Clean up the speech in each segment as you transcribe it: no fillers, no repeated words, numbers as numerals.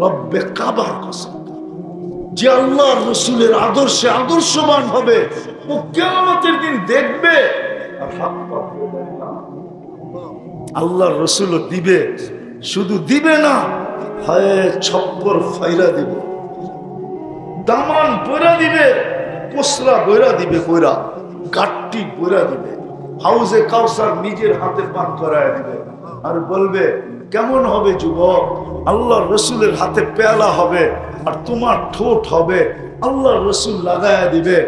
রব্বে কাবার কসম, যে আল্লাহর রসুলের আদর্শে আদর্শবান হবে ও কিয়ামতের দিন দেখবে আর হাত পা ধুবে না। আল্লাহর রসুলও দিবে, শুধু দিবে না, হয় ছপ্পর ফাইরা দিবে, দামান বইরা দিবে, কোসরা বইরা দিবে, বইরা গাট্টি বইরা দিবে, হাউজে কাউসার নিজের হাতে পান করায় দিবে আর বলবে কেমন হবে যুবক, আল্লাহর রসুলের হাতে পেয়ালা হবে আর তোমার ঠোঁট হবে, আল্লাহর রসুল লাগায়া দিবে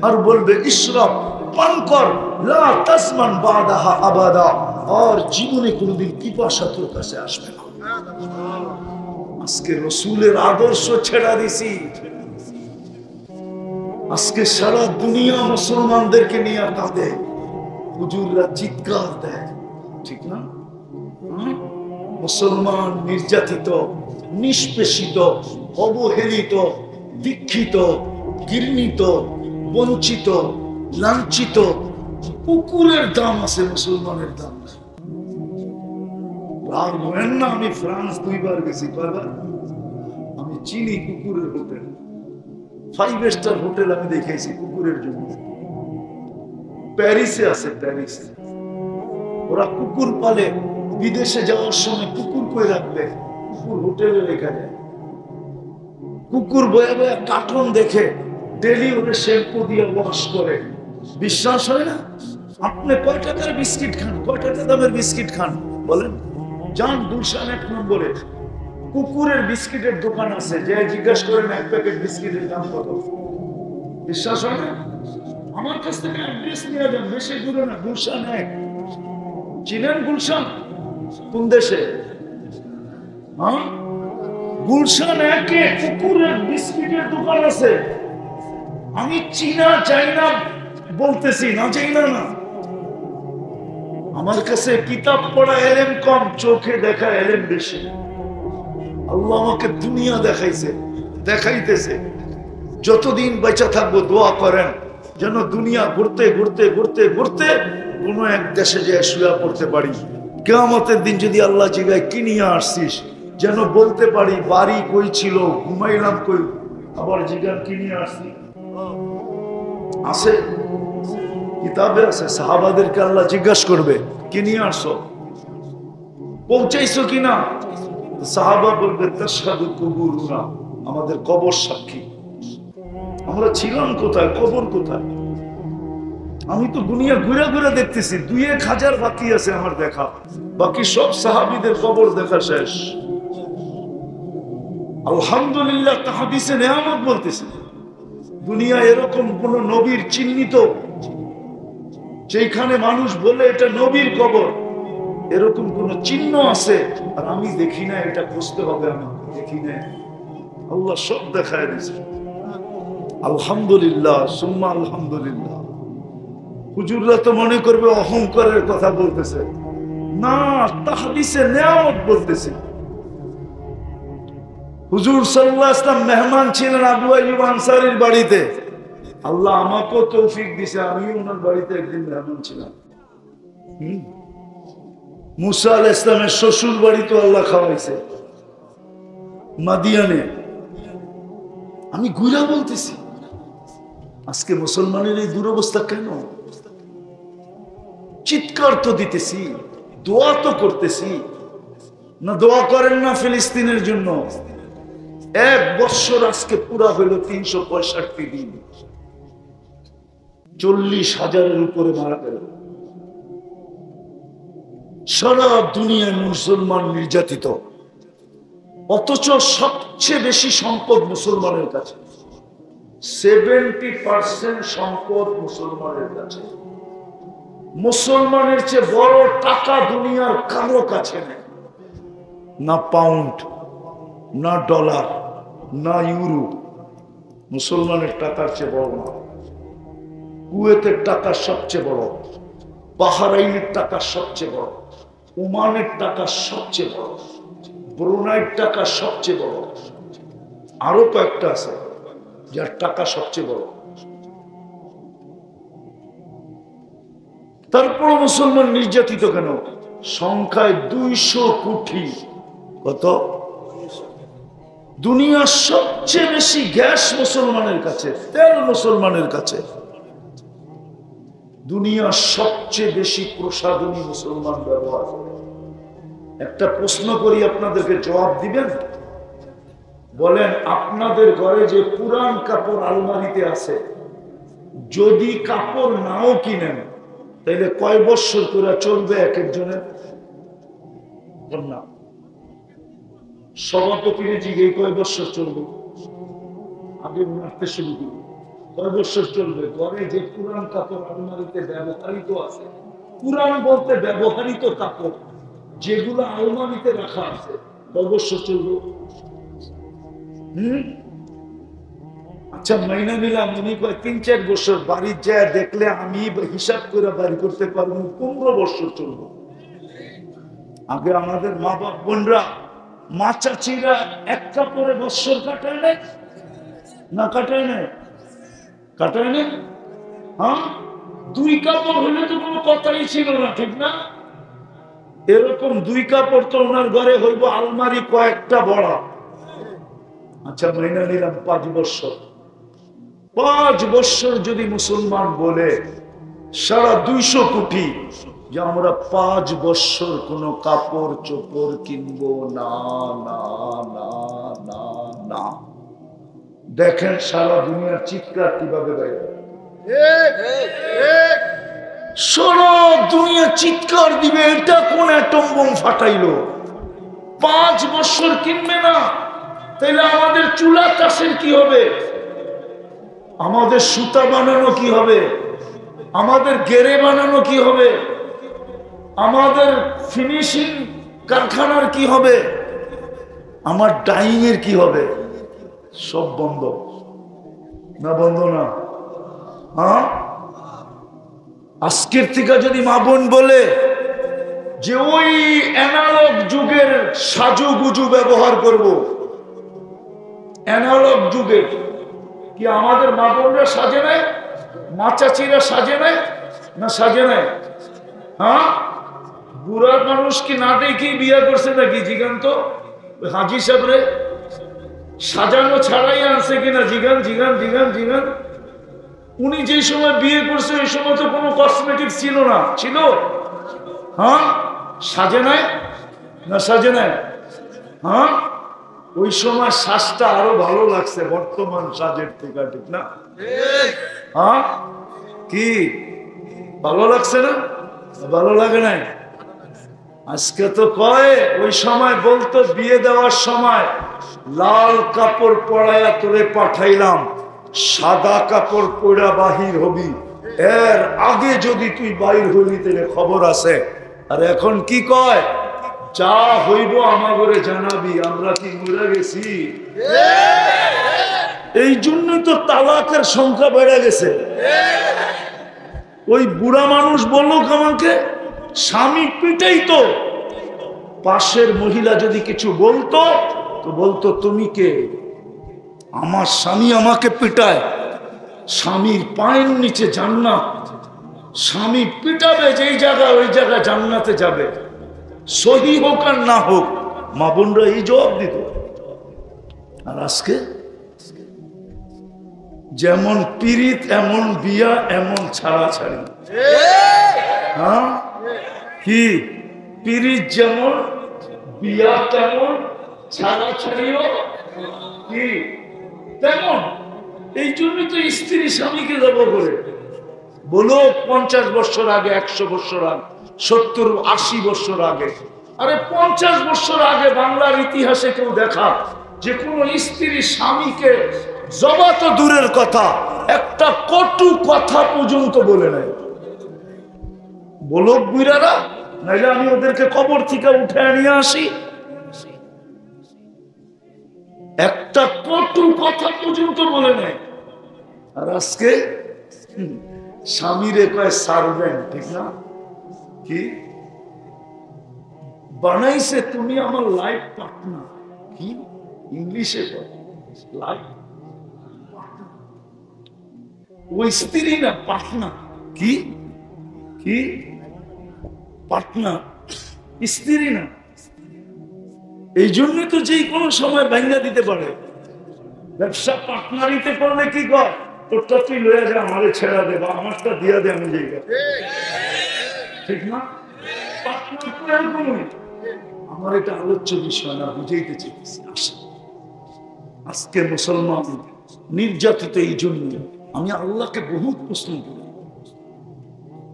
আর বলবে ইশরাব, পান কর, লা তাসমান বাদাহা আবাদা, আর জীবনে কোনোদিন পিপাসা তোর কাছে আসবে না। আজকে রসুলের আদর্শ ছেড়া দিছি, আজকে সারা দুনিয়া মুসলমানদেরকে নিয়ে কাঁদে, হুজুররা চিৎকার দেয়, ঠিক না? মুসলমান নির্যাতিত, নিষ্পেষিত, অবহেলিত, দীক্ষিত, ঘৃণিত, বঞ্চিত, লাঞ্ছিত। কুকুরের দাম আছে, মুসলমানের দাম আছে। আর বলেন না আমি ফ্রান্স 2 বার গেছি, কয়বার? আমি চিনি কুকুরের হোটেল, 5 স্টার হোটেল আমি দেখেছি কুকুরের জন্য। প্যারিসে আছে, প্যারিসে ওরা কুকুর পালে, বিদেশে যাওয়ার সময় কুকুর কই রাখবে, কুকুর হোটেলে রেখা যায়। কুকুর বয়ে বয়ে কার্টুন দেখে, ডেলি ওরে শ্যাম্পু দিয়ে ওয়াশ করে। বিশ্বাস হয় না? আপনি কয় টাকার বিস্কিট খান, কয় টাকা দামের বিস্কিট খান বলেন? যান গুলশান 1 নম্বরে কুকুরের বিস্কিটের দোকান আছে, যে জিজ্ঞাসা করেন 1 প্যাকেট বিস্কিটের দাম কত। বিশ্বাস হয় না? আমার কাছ থেকে অ্যাড্রেস নিয়ে যান, বেশি দূরে না, গুলশান 1। চিনেন গুলশান? কোন দেশে? হ্যাঁ, গুলশান 1-এ কুকুরের বিস্কিটের দোকান আছে। আমি চীনা চাই না বলতেছি না, চাই না না, আমার কাছে কিতাব পড়া এলেম কম, চোখে দেখা এলেম বেশি। আল্লাহ আমাকে দুনিয়া দেখাইছে, দেখাইতেছে। যতদিন বেঁচে থাকবো দোয়া করেন যেন দুনিয়া ঘুরতে ঘুরতে ঘুরতে ঘুরতে কোনো এক দেশে যে শুয়া পড়তে পারি। কিয়ামতের দিন যদি আল্লাহ জিগায় কি নিয়ে আসছিস, যেন বলতে পারি বাড়ি কই ছিল, ঘুমাইলাম কই, আবার জিগান কি নিয়ে আসছি। আছে কিতাবে আছে, সাহাবাদেরকে আল্লাহ জিজ্ঞাসা করবে কি নিয়ে আসো, পৌঁছাইছো কিনা। সাহাবা বলবে তাশহাদু কুবুরুনা, আমাদের কবর সাক্ষী। আমরা ছিলাম কোথায়, কবর কোথায়? আমি তো দুনিয়া ঘুরে ঘুরে দেখতেছি, 2-1 হাজার বাকি আছে আমার দেখা, বাকি সব সাহাবীদের কবর দেখা শেষ। আলহামদুলিল্লাহ, হাদিসে নেয়ামত বলতেছে, দুনিয়া এরকম কোন নবীর চিহ্নিত, যেখানে মানুষ বলে এটা নবীর কবর, এরকম কোন চিহ্ন আছে আর আমি দেখি না, এটা খুঁজতে হবে, আমি দেখি না। আল্লাহ সব দেখায় দিয়েছে। আলহামদুলিল্লাহ, সুম্মা আলহামদুলিল্লাহ। হুজুররা তো মনে করবে অহংকারের কথা বলতেছে, না, হাদিসে নেয়ামত বলতেছে। হুজুর সাল্লাল্লাহু আলাইহি ওয়াসাল্লাম মেহমান ছিলেন আবু আইয়ুব আনসারীর বাড়িতে। আল্লাহ আমাকেও তৌফিক দিয়েছে, আমিও ওনার বাড়িতে একদিন মেহমান ছিলাম। মুসা আলাইহিস সালামের শ্বশুর বাড়িতে আল্লাহ খাওয়াইছে, মাদিয়ানে। আমি ঘুরা বলতেছি, আজকে মুসলমানের এই দুরবস্থা কেন? চিৎকার তো দিতেছি, দোয়া তো করতেছি না। দোয়া করেন না ফিলিস্তিনের জন্য? 1 বছর আজকে পুরা হইল 365 দিন, 40,000-এর উপরে মারা গেল। সারা দুনিয়ায় মুসলমান নির্যাতিত, অথচ সবচেয়ে বেশি সম্পদ মুসলমানের কাছে। 70% সম্পদ মুসলমানের কাছে। মুসলমানের চেয়ে বড় টাকা দুনিয়ার কারো কাছে নেই, না পাউন্ড, না ডলার, না ইউরো। মুসলমানের টাকার চেয়ে বড় না। কুয়েতের টাকা সবচেয়ে বড়, বাহরাইনের টাকা সবচেয়ে বড়, ওমানের টাকা সবচেয়ে বড়, ব্রুনাইয়ের টাকা সবচেয়ে বড়, আরো কয়েকটা আছে যার টাকা সবচেয়ে বড়। তারপর মুসলমান নির্যাতিত কেন? সংখ্যায় 200 কোটি। কত? দুনিয়ার সবচেয়ে বেশি গ্যাস মুসলমানের কাছে, তেল মুসলমানের কাছে, দুনিয়ার সবচেয়ে বেশি প্রসাধনী মুসলমান ব্যবহার করে। একটা প্রশ্ন করি, আপনাদেরকে জবাব দিবেন? বলেন, আপনাদের ঘরে যে পুরান কাপড় আলমারিতে আছে, যদি কাপড় নাও কিনেন তাইলে কয় বছর করে চলবে এক একজনের? না, সভাপতিরে জিজ্ঞেস কয় বছর চলবে? আগে মারতে শুরু করি, কয় বছর চলবে? ঘরে যে পুরান কাপড় আলমারিতে ব্যবহৃত আছে, পুরান বলতে ব্যবহৃত কাপড় যেগুলো আলমারিতে রাখা আছে, কয় বছর চলবে? আচ্ছা, মাইনা নিলাম উনি কয় ৩-৪ বছর। বাড়ি যায় দেখলে আমি হিসাব করে বাড়ি করতে পারবো ১৫ বছর চলবো। আগে আমাদের মা বাপ বোনরা, মা চাচিরা এক কাপড়ে বছর কাটায় নেয় না? কাটায় নেয়? কাটায় নেয়? হ্যাঁ, ২ কাপড় হলে তো কোনো কথাই ছিল না, ঠিক না? এরকম ২ কাপড় তো ওনার ঘরে হইব আলমারি কয়েকটা বড়। আচ্ছা, মাইনা নিলাম ৫ বছর। ৫ বছর যদি মুসলমান বলে সারা ২০০ কোটি যে আমরা ৫ বছর কোনো কাপড় চোপড় কিনবো না, না, না, না, না, দেখেন সারা দুনিয়ার চিৎকার কিভাবে বাইরে। সারা দুনিয়া চিৎকার দিবে, এটা কোন অ্যাটম বোম ফাটাইলো? ৫ বছর কিনবে না, তাইলে আমাদের চুলা চাষের কি হবে? আমাদের সুতা বানানো কি হবে? আমাদের গেরে বানানো কি হবে? আমাদের ফিনিশিং কারখানার কি হবে? আমার ডাইং এর কি হবে? সব বন্ধ না? বন্ধ না? হ্যাঁ, আজকের থেকে যদি মা বোন বলে যে ওই অ্যানালগ যুগের সাজুগুজু ব্যবহার করব, অ্যানালগ যুগের, কি আমাদের মা বোনরা সাজে নেয়? মা চাচিরা সাজে নেয় না? সাজে নেয়? হ্যাঁ, বুড়া মানুষ কি না দেখি বিয়ে করছে নাকি? জিগান তো হাজি সাহেবরে, সাজানো ছাড়াই আনছে কিনা? জিগান, জিগান, জিগান, জিগান। উনি যে সময় বিয়ে করছে ওই সময় তো কোনো কসমেটিক্স ছিল না? ছিল? হ্যাঁ, সাজে নাই না? সাজে নাই? হ্যাঁ, ওই সময় শ্বাসটা আরো ভালো লাগছে বর্তমান সাজের থেকে, ঠিক না? হ্যাঁ, কি ভালো লাগছে না? ভালো লাগে নাই? আজকে তো কয়, ওই সময় বলতো বিয়ে দেওয়ার সময় লাল কাপড় পরাইয়া তোরে পাঠাইলাম, সাদা কাপড় পরা বাহির হবি, এর আগে যদি তুই বাহির হইলি তাহলে খবর আছে। আর এখন কি কয়? যা হইব আমাগরে জানাবি, আমরা কি মরে গেছি? এই জন্যই তো তালাকের সংখ্যা বেড়ে গেছে। ওই বুড়া মানুষ বললো আমাকে, স্বামী পিটাই তো, পাশের মহিলা যদি কিছু বলতো তো বলতো তুমি কে? আমার স্বামী আমাকে পিটায়, স্বামীর পায়ের নিচে জান্নাত, স্বামী পিটাবে যেই জায়গা ওই জায়গা জান্নাতে যাবে, সহি হোক আর না হোক। মা বোনরা এই জবাব দিত। আর আজকে যেমন পীড়িত এমন বিয়া, এমন ছাড়াছাড়ি। হ্যাঁ, কি পীড়িত যেমন, বিয়া তেমন, ছাড়াছাড়িও কি তেমন। এই জন্যই তো স্ত্রী স্বামীকে দেব করে বলো 50 বছর আগে, 100 বছর আগে, 70-80 বছর আগে। আরে 50 বছর আগে বাংলার ইতিহাসে কেউ দেখা যে কোন স্ত্রী স্বামীকে জবা তো দূরের কথা, একটা কটু কথা পর্যন্ত বলে নাই? বলো বুইরারা, নাইলে আমি ওদেরকে কবর থেকে উঠে নিয়ে আসি। একটা কটু কথা পর্যন্ত বলে নেয়। আর আজকে স্বামীরে কয় সার্ভেন্ট, ঠিক না? কি বানাইছে? তুমি আমার লাইফ পার্টনার। কি ইংলিশে লাইফ, ওই স্ত্রী না পার্টনার। কি কি পার্টনার, স্ত্রী না। এই জন্য তো যেই কোনো সময় ভাঙ্গা দিতে পারে। ব্যবসা পার্টনারিতে করলে কি কর, তোরটা তুই লয়ে যা, আমারে ছেড়া দে, বা আমারটা দিয়া দে, আমি যাই। ঠিক না? পার্টনার তো এরকমই। আমার এটা আলোচ্য বিষয় না, বুঝাইতে চেয়েছি। আজকে মুসলমান নির্যাতিত এই জন্য আমি আল্লাহকে বহুত প্রশ্ন করি,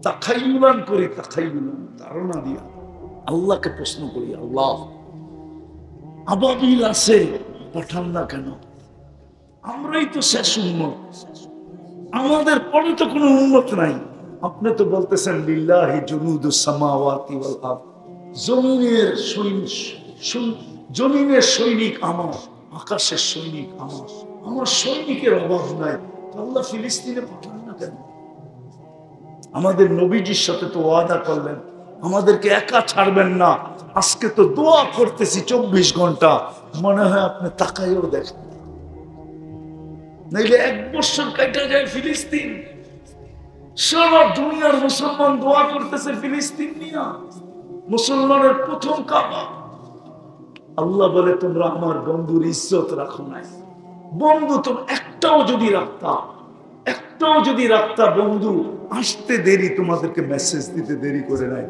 তাখাইয়ুলান করি, তাখাইয়ুলান ধারণা দিয়া আল্লাহকে প্রশ্ন করি, আল্লাহ আবাবিল আছে, পাঠান না কেন? আমরাই তো শেষ উম্মত, আমাদের পরে তো কোনো উম্মত নাই। আপনি তো বলতেছেন লিল্লাহি জুনুদুস সামাওয়াতি ওয়াল আরদ, জমিনের সৈনিক আমার, আকাশের সৈনিক আমার, আমার সৈনিকের অভাব নাই। আল্লাহ ফিলিস্তিনে পাঠান না কেন? আমাদের নবীজির সাথে তো ওয়াদা করলেন আমাদেরকে একা ছাড়বেন না। আজকে তো দোয়া করতেছি 24 ঘন্টা, মনে হয় আপনি তাকাইও দেখেন, নাইলে 1 বছর কাটা যায় ফিলিস্তিন। সারা দুনিয়ার মুসলমান দোয়া করতেছে ফিলিস্তিন নিয়ে, মুসলমানের প্রথম কাবা। আল্লাহ বলে তোমরা আমার বন্ধুর ইজ্জত রাখো নাই। বন্ধু তো একটাও যদি রাখতা, বন্ধু আসতে দেরি, তোমাদেরকে মেসেজ দিতে দেরি করে নাই,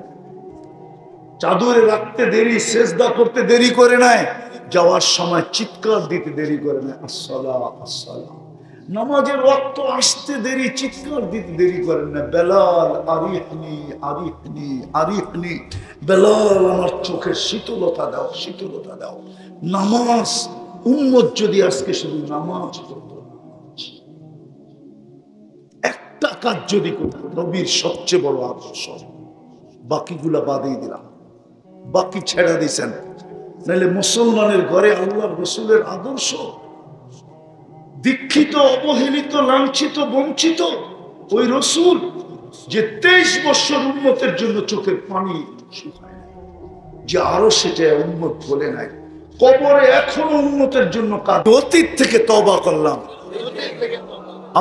চাদরে রাখতে দেরি, সেজদা করতে দেরি করে নাই, যাওয়ার সময় চিৎকার দিতে দেরি করে নাই, আসসালাম আসসালাম। নামাজের ওয়াক্ত আসতে দেরি, চিৎকার দিতে দেরি করেন না, বেলাল আরিফনি আরিফনি আরিফনি, বেলাল আমার চোখের শীতলতা দাও, শীতলতা দাও। নামাজ উম্মত যদি আজকে শুধু নামাজ করতো, একটা কাজ যদি করতো, নবীর সবচেয়ে বড় আদর্শ, বাকিগুলা বাদেই দিলাম, বাকি ছেড়ে দিয়েছেন। নাহলে মুসলমানের ঘরে আল্লাহ রসুলের আদর্শ, দীক্ষিত, অবহেলিত, লাঞ্ছিত, বঞ্চিত ওই রসুল যে 23 বছর উম্মতের জন্য চোখের পানি শুকায়, যে আরো সেটা উম্মত বলে নাই, কবরে এখনো উম্মতের জন্য কাজ। অতীত থেকে তওবা করলাম,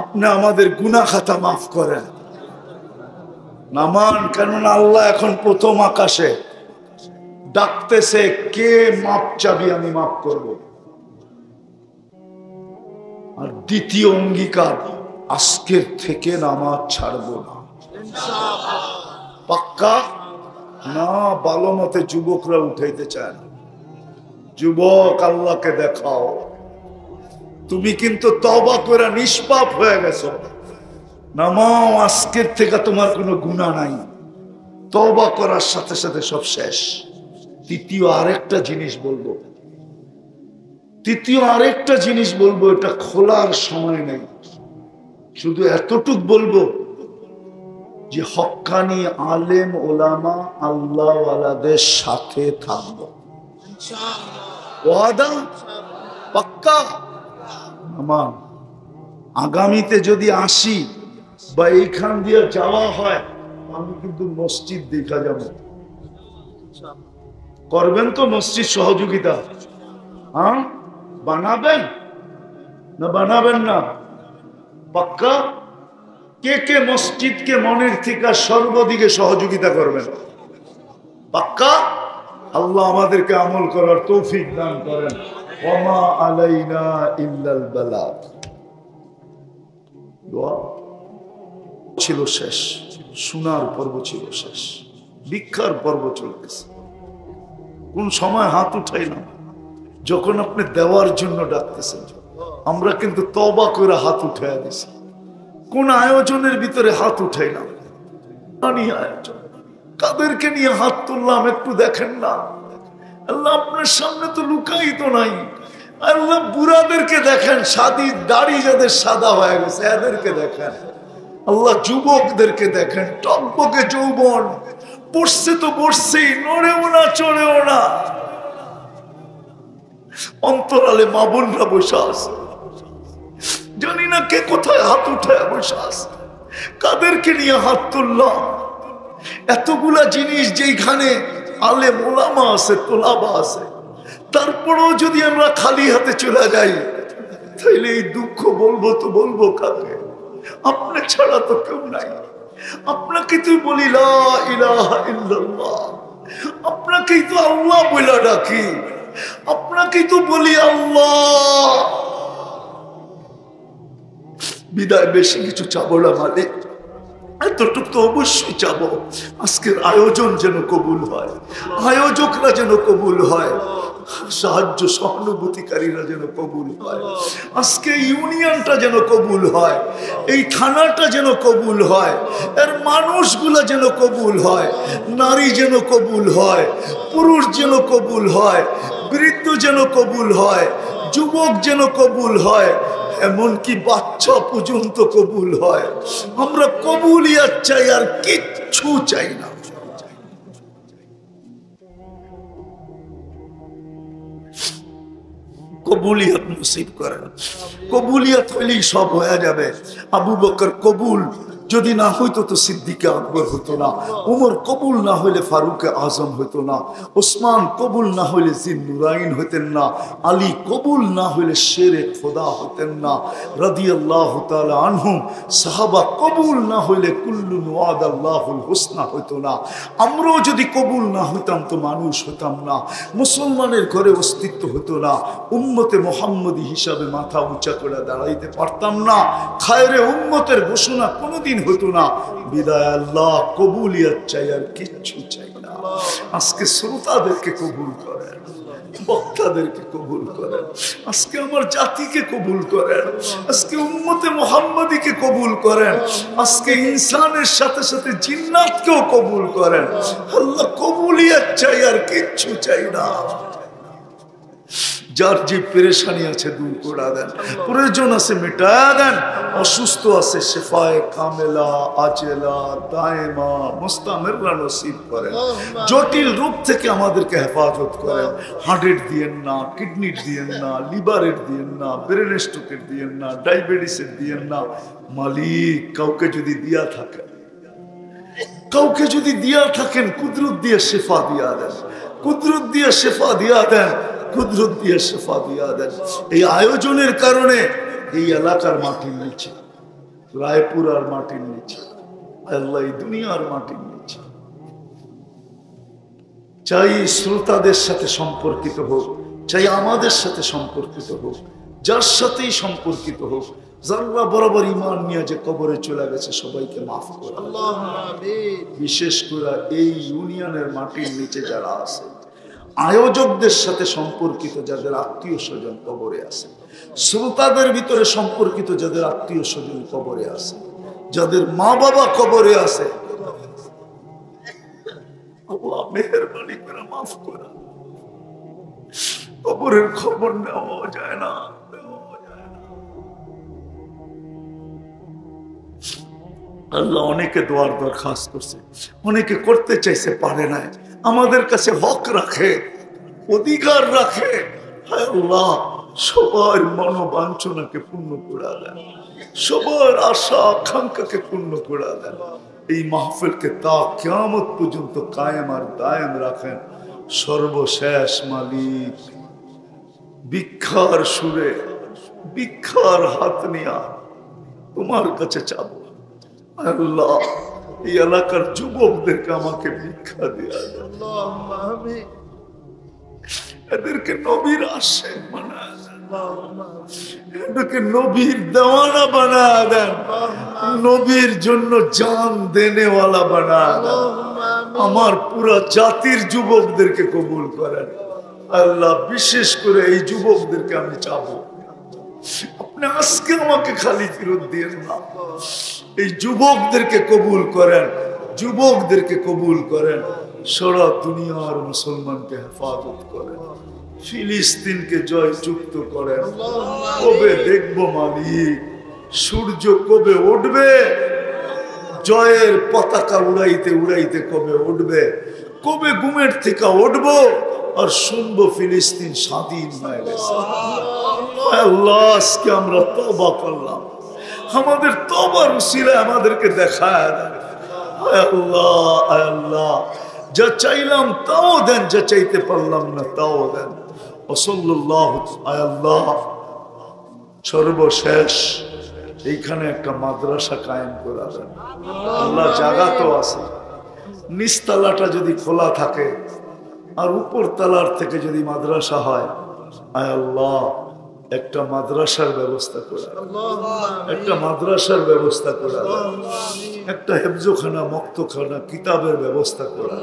আপনি আমাদের গুনাহ খাতা মাফ করেন। নামান, কেননা আল্লাহ এখন প্রথম আকাশে ডাকতেছে, কে মাপ চাবি, আমি মাফ করব। আর দ্বিতীয় অঙ্গীকার, আজকের থেকে নামাজ ছাড়বো না, পাক্কা না? ভালো মতে যুবকরা উঠাইতে চায় না। যুবক, আল্লাহকে দেখাও, তুমি কিন্তু তওবা করে নিষ্পাপ হয়ে গেছো। নামাও, আজকের থেকে তোমার কোনো গুনাহ নাই, তওবা করার সাথে সাথে সব শেষ। তৃতীয় আরেকটা জিনিস বলবো, এটা খোলার সময় নেই, শুধু এতটুক বলবো যে হক্কানি আলেম ওলামা আল্লাহওয়ালাদের সাথে থাকবো, ওয়াদা পাক্কা। আমার আগামীতে যদি আসি বা এইখান দিয়ে যাওয়া হয়, আমি কিন্তু মসজিদ দেখা যাবো। করবেন তো মসজিদ সহযোগিতা? হ্যাঁ, বানাবেন না বানাবেন না? পাক্কা? কে কে মসজিদকে মনের থেকে সর্বদিকে সহযোগিতা করবেন? পাক্কা? আল্লাহ আমাদেরকে আমল করার তৌফিক দান করেন। ওমা আলাইনা ইল্লাল বালাগ। দোয়া ছিল শেষ, শোনার পর্ব ছিল শেষ, ভিক্ষার পর্ব চলতেছে। কোন সময় হাত উঠাই না, যখন আপনি দেওয়ার জন্য ডাকতেছেন, আমরা কিন্তু তওবা করে হাত উঠাইয়া দিছি। কোন আয়োজনের ভিতরে হাত উঠাই না, আয়োজন কাদেরকে নিয়ে হাত তুললাম একটু দেখেন না। আল্লাহ আপনার সামনে তো লুকাই তো নাই। আল্লাহ বুড়াদেরকে দেখেন, সাদি দাড়ি যাদের সাদা হয়ে গেছে এদেরকে দেখেন। আল্লাহ যুবকদেরকে দেখেন, টকবকে যৌবন, পড়ছে তো পড়ছেই, নড়েও না চড়েও না। অন্তরালে মা বোনরা বসে আছে, জানি না কে কোথায় হাত উঠায় বসে আছে, কাদেরকে নিয়ে হাত তুললাম। এতগুলা জিনিস যেখানে আলেম ওলামা আছে, তোলাবা আছে, তারপরেও যদি আমরা খালি হাতে চলে যাই, তাইলে এই দুঃখ বলবো তো বলবো কাকে? আপনি ছাড়া তো কেউ নাই। আপনাকে তুই বলি লা ইলাহা ইল্লাল্লাহ, আপনাকেই তো আল্লাহ বলে ডাকি। আপনাকেই তো বলি আল্লাহ। বিদায় বেশি কিছু চাবো না মালিক, এতটুকু তো অবশ্যই চাবো, আজকের আয়োজন যেন কবুল হয়, আয়োজকরা যেন কবুল হয়, সাহায্য সহানুভূতিকারীরা যেন কবুল হয়, আজকে ইউনিয়নটা যেন কবুল হয়, এই থানাটা যেন কবুল হয়, এর মানুষগুলা যেন কবুল হয়, নারী যেন কবুল হয়, পুরুষ যেন কবুল হয়, বৃদ্ধ যেন কবুল হয়, যুবক যেন কবুল হয়, এমনকি বাচ্চা পর্যন্ত কবুল হয়। আমরা কবুলিয়াত চাই, আর কিচ্ছু চাই না। কবুলিয়াত নসিব করেন, কবুলিয়াত হইলেই সব হয়ে যাবে। আবু বকর কবুল যদি না হইতো তো সিদ্দিকে আকবর হতো না, উমর কবুল না হইলে ফারুকে আজম হইতো না, ওসমান কবুল না হইলে জিন্নুরাইন হইতেন না, আলী কবুল না হইলে শেরে খোদা হইতেন না রাদিয়াল্লাহু তাআলা আনহুম, সাহাবা কবুল না হইলে কুল্লুন ওয়াদাল্লাহুল হুসনা হইতো না। আমরাও যদি কবুল না হইতাম তো মানুষ হইতাম না, মুসলমানের ঘরে অস্তিত্ব হতো না, উম্মতে মুহাম্মদী হিসাবে মাথা উঁচা করে দাঁড়াইতে পারতাম না, খায়রে উম্মতের ঘোষণা কোনোদিন হতো না। বিদায় আল্লাহ কবুলিয়াত চাই, আর কিচ্ছু চাই না। আজকে শ্রোতাদেরকে কবুল করেন, বক্তাদেরকে কবুল করেন, আজকে আমার জাতিকে কবুল করেন, আজকে উম্মতে মুহাম্মদীকে কবুল করেন, আজকে ইনসানের সাথে সাথে জিন্নাতকেও কবুল করেন। আল্লাহ কবুলিয়াত চাই, আর কিচ্ছু চাই না। যার যে পেরেশানি আছে দূর করে দেন, প্রয়োজন আছে মিটা দেন, অসুস্থ আছে শেফায়ে কামেলা আজেলা দায়েমা মুস্তামিররা নসিব করেন, জটিল রোগ থেকে আমাদেরকে হেফাজত করেন। হার্টের দিয়েন না, কিডনির দিয়েন না, লিভারের দিয়েন না, ব্রেন স্ট্রোকের দিয়েন না, ডায়াবেটিসের দিয়েন না। মালিক কাউকে যদি দিয়া থাকেন, কাউকে যদি দিয়া থাকেন, কুদরত দিয়ে শেফা দিয়া দেন, কুদরত দিয়ে শেফা দিয়া দেন, কুদরত দিয়ে শেফা দিয়া দেন। এই আয়োজনের কারণে এই এলাকার মাটির নিচে, রায়পুর আর মাটির নিচে, আল্লাহ এই দুনিয়ার মাটির নিচে, চাই শ্রোতাদের সাথে সম্পর্কিত হোক, চাই আমাদের সাথে সম্পর্কিত হোক, যার সাথেই সম্পর্কিত হোক, যারা বরাবর ইমান নিয়ে যে কবরে চলে গেছে সবাইকে মাফ করে, বিশেষ করে এই ইউনিয়নের মাটির নিচে যারা আছে, আয়োজকদের সাথে সম্পর্কিত যাদের আত্মীয় স্বজন কবরে আছে, শ্রোতাদের ভিতরে সম্পর্কিত যাদের আত্মীয় স্বজন কবরে আছে, যাদের মা বাবা কবরে আছে, আল্লাহ মেহেরবানি করে মাফ করে। কবরের খবর নেওয়া যায় না, আল্লাহ অনেকে দোয়ার দরখাস্ত করছে, অনেকে করতে চাইছে পারে না, আমাদের কাছে হক রাখে, অধিকার রাখে। হায় আল্লাহ সবার মনোবাঞ্ছনাকে পূর্ণ করে দেন, সবার আশা আকাঙ্ক্ষাকে পূর্ণ করে দেন। এই মাহফিলকে তা কিয়ামত পর্যন্ত কায়েম আর দায়েম রাখেন। সর্বশেষ মালিক ভিক্ষার সুরে, ভিক্ষার হাত নিয়া তোমার কাছে চাবো, আল্লাহ এই এলাকার যুবকদেরকে আমাকে ভিক্ষা দিয়া দেন, এদেরকে নবীর আশেক বানায় দেন, এদেরকে নবীর দেওয়ানা বানায় দেন, নবীর জন্য জান দেনেওয়ালা বানায় দেন। আমার পুরা জাতির যুবকদেরকে কবুল করেন আল্লাহ। বিশেষ করে এই যুবকদেরকে আমি চাবো, আপনি আজকে আমাকে খালি ফেরত দিয়েন না, এই যুবকদেরকে কবুল করেন, যুবকদেরকে কবুল করেন, সারা দুনিয়ার মুসলমানকে হেফাজত করেন, ফিলিস্তিনকে জয়যুক্ত করেন। কবে দেখবো মালিক সূর্য কবে উঠবে, জয়ের পতাকা উড়াইতে উড়াইতে কবে উঠবে, কবে ঘুমের থেকে উঠবো আর শুনবো ফিলিস্তিন স্বাধীন হয়ে গেছে। আল্লাহ আজকে আমরা তওবা করলাম, আমাদের তওবার উসিলায় আমাদেরকে দেখায় দেন। আল্লাহ আল্লাহ যা চাইলাম তাও দেন, যা চাইতে পারলাম না তাও দেন। সাল্লাল্লাহু আল্লাহ সর্বশেষ এইখানে একটা মাদ্রাসা কায়েম করা দেন আল্লাহ। জায়গা তো আছে, নিচতলাটা যদি খোলা থাকে আর উপর তলার থেকে যদি মাদ্রাসা হয়, আয় আল্লাহ একটা মাদ্রাসার ব্যবস্থা করে, একটা মাদ্রাসার ব্যবস্থা করে, একটা হেফজখানা মক্তখানা কিতাবের ব্যবস্থা করে।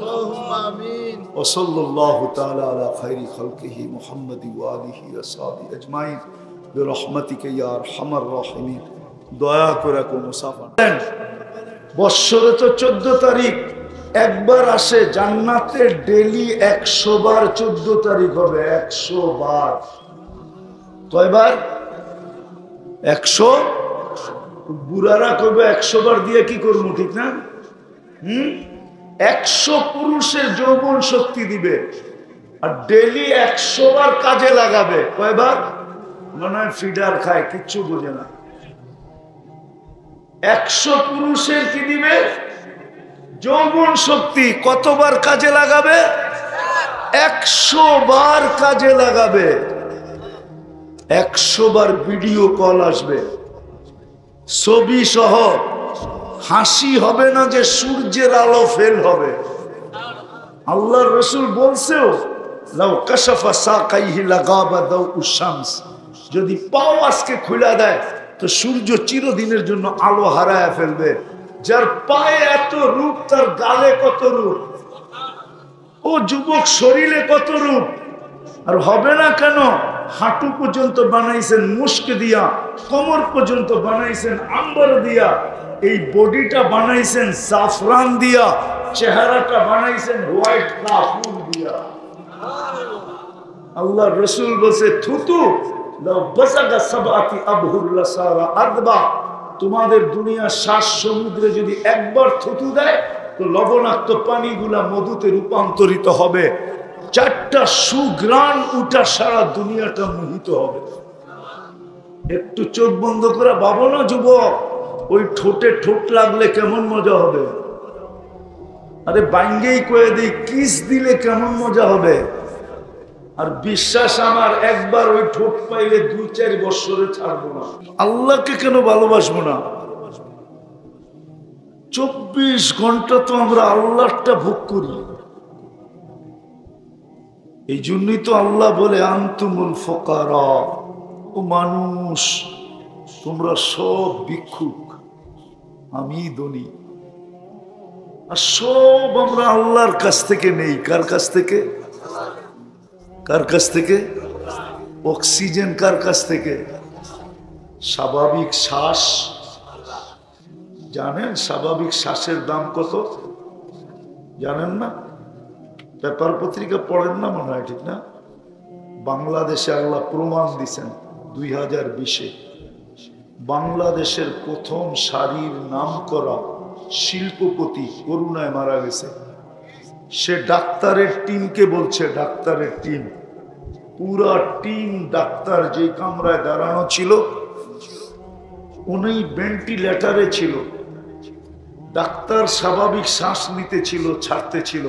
ওয়াসাল্লাল্লাহু তাআলা আলা খায়রি খালকিহি মুহাম্মাদি ওয়া আলিহি ওয়া সাহবিহি আজমাইন বিরহমাতিকা ইয়া আরহামার রাহিমিন। দয়া করে কোন মুসাফা বৎসরে তো 14 তারিখ একবার আসে, জান্নাতে ডেলি 100 বার 14 তারিখ হবে। 100 বার। কয়বার? 100। বুড়ারা কবে 100 বার দিয়ে কি করবো, ঠিক না? 100 পুরুষের যৌবন শক্তি দিবে, আর ডেলি 100 বার কাজে লাগাবে। কয়বার? মনে হয় ফিডার খায়, কিচ্ছু বোঝে না। 100 পুরুষের কি দিবে? যৌবন শক্তি। কতবার কাজে লাগাবে? 100 বার কাজে লাগাবে। 100 বার ভিডিও কল আসবে, ছবি সহ। হাসি হবে না যে সূর্যের আলো ফেল হবে। আল্লাহর রাসূল বলছেও, লাউ কাশাফা সাকাইহি লাগাবা দাউ শামস, যদি পাও আজকে খুলে দেয় তো সূর্য চিরদিনের জন্য আলো হারায় ফেলবে। যার পায়ে এত রূপ, তার গালে কত রূপ, ও যুবক শরীরে কত রূপ। আর হবে না কেন? হাঁটু পর্যন্ত বানাইছেন মুস্ক দিয়া, কোমর পর্যন্ত বানাইছেন আম্বার দিয়া, এই বডিটা বানাইছেন জাফরান দিয়া, চেহারাটা বানাইছেন হোয়াইট কাফুর দিয়া। আল্লাহ রাসূল বলছে, থুতু লাউ বাসাগা সাবাতি আবহুর লাসারা আদবা, তোমাদের দুনিয়ার 7 সমুদ্রে যদি একবার থুতু দেয় তো লবণাক্ত পানিগুলা মধুতে রূপান্তরিত হবে। 4টা সুগ্রাণ উঠা সারা দুনিয়াটা মোহিত হবে। একটু চোখ বন্ধ করে ভাবো না যুবক, ওই ঠোঁটে ঠোঁট লাগলে কেমন মজা হবে। আরে বাইঙ্গেই কয়ে দিই, কিস দিলে কেমন মজা হবে। আর বিশ্বাস আমার, একবার ওই ঠোঁট পাইলে 2-4 বছরে ছাড়বো না। আল্লাহকে কেন ভালোবাসবো না? 24 ঘন্টা তো আমরা আল্লাহটা ভোগ করি। এই জন্যই তো আল্লাহ বলে, আনতুমুল ফুকারা, ও মানুষ তোমরা সব ভিক্ষুক, আমি ধনী। আর সব আমরা আল্লাহর কাছ থেকে নেই। কার কাছ থেকে? কার কাছ থেকে? অক্সিজেন কার কাছ থেকে? স্বাভাবিক শ্বাস। জানেন স্বাভাবিক শ্বাসের দাম কত? জানেন না? পেপার পত্রিকা পড়েন না মনে হয়, ঠিক না? বাংলাদেশে আল্লাহ প্রমাণ দিচ্ছেন 2020-এ বাংলাদেশের প্রথম সারির নাম করা শিল্পপতি করোনায় মারা গেছে। সে ডাক্তারের টিমকে বলছে, ডাক্তারের টিম, পুরা টিম ডাক্তার যে কামরায় দাঁড়ানো ছিল উনি ভেন্টিলেটরে ছিল। ডাক্তার স্বাভাবিক শ্বাস নিতে ছিল, ছাড়তে ছিল,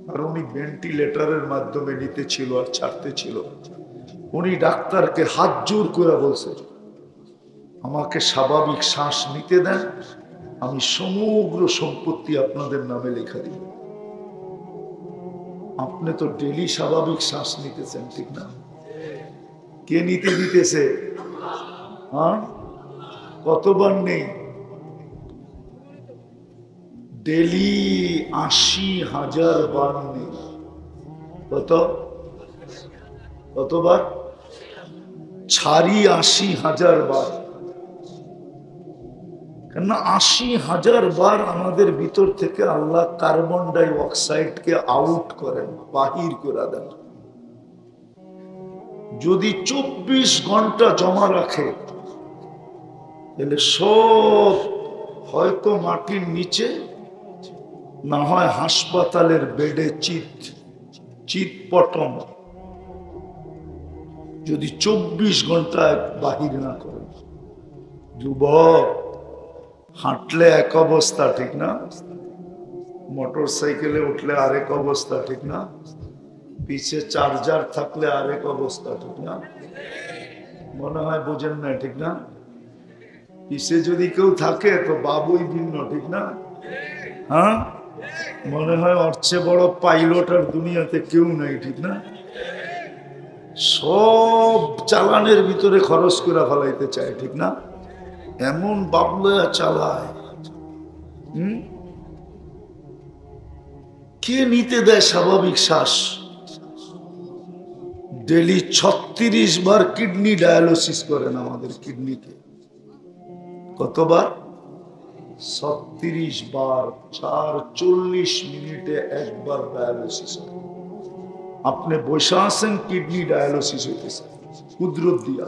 আর উনি ভেন্টিলেটরের মাধ্যমে নিতে ছিল আর ছাড়তে ছিল। উনি ডাক্তারকে হাত জোর করে বলছে, আমাকে স্বাভাবিক শ্বাস নিতে দেন, আমি সমগ্র সম্পত্তি আপনাদের নামে লেখা দিব। আপনি তো ডেলি স্বাভাবিক শ্বাস নিতেছেন, ঠিক না? কে নিতে দিতেছে? হ্যাঁ, কতবার নেই? ডেলি 80,000 বার নেই। কতবার? ছাড়ি 80,000 বার। কেন 80,000 বার আমাদের ভিতর থেকে আল্লাহ কার্বন ডাই অক্সাইডকে আউট করেন, বাহির করে দেন। যদি 24 ঘন্টা জমা রাখে তাহলে সব হয়তো মাটির নিচে, না হয় হাসপাতালের বেডে চিৎপটম। যদি 24 ঘন্টায় বাহির না করে। যুবক, হাঁটলে এক অবস্থা, ঠিক না? মোটর সাইকেলে উঠলে আরেক অবস্থা, ঠিক না? পিছে চার্জার থাকলে আরেক অবস্থা, ঠিক না? মনে হয় বোঝেন না, ঠিক না? পিছে যদি কেউ থাকে তো বাবুই ভিন্ন, ঠিক না? হ্যাঁ, মনে হয় ওর চেয়ে বড় পাইলট আর দুনিয়াতে কেউ নাই, ঠিক না? সব চালানের ভিতরে খরচ করে ফেলাইতে চায়, ঠিক না? এমন বাবলা চালায়। কে নিতে দেয় স্বাভাবিক শ্বাস? ডেলি 36 বার কিডনি ডায়ালিসিস করেন আমাদের কিডনিকে। কতবার? 36 বার। 40 মিনিটে একবার ডায়ালিসিস। আপনি বসে আছেন, কিডনি ডায়ালিসিস হইতেছে কুদরত দিয়া।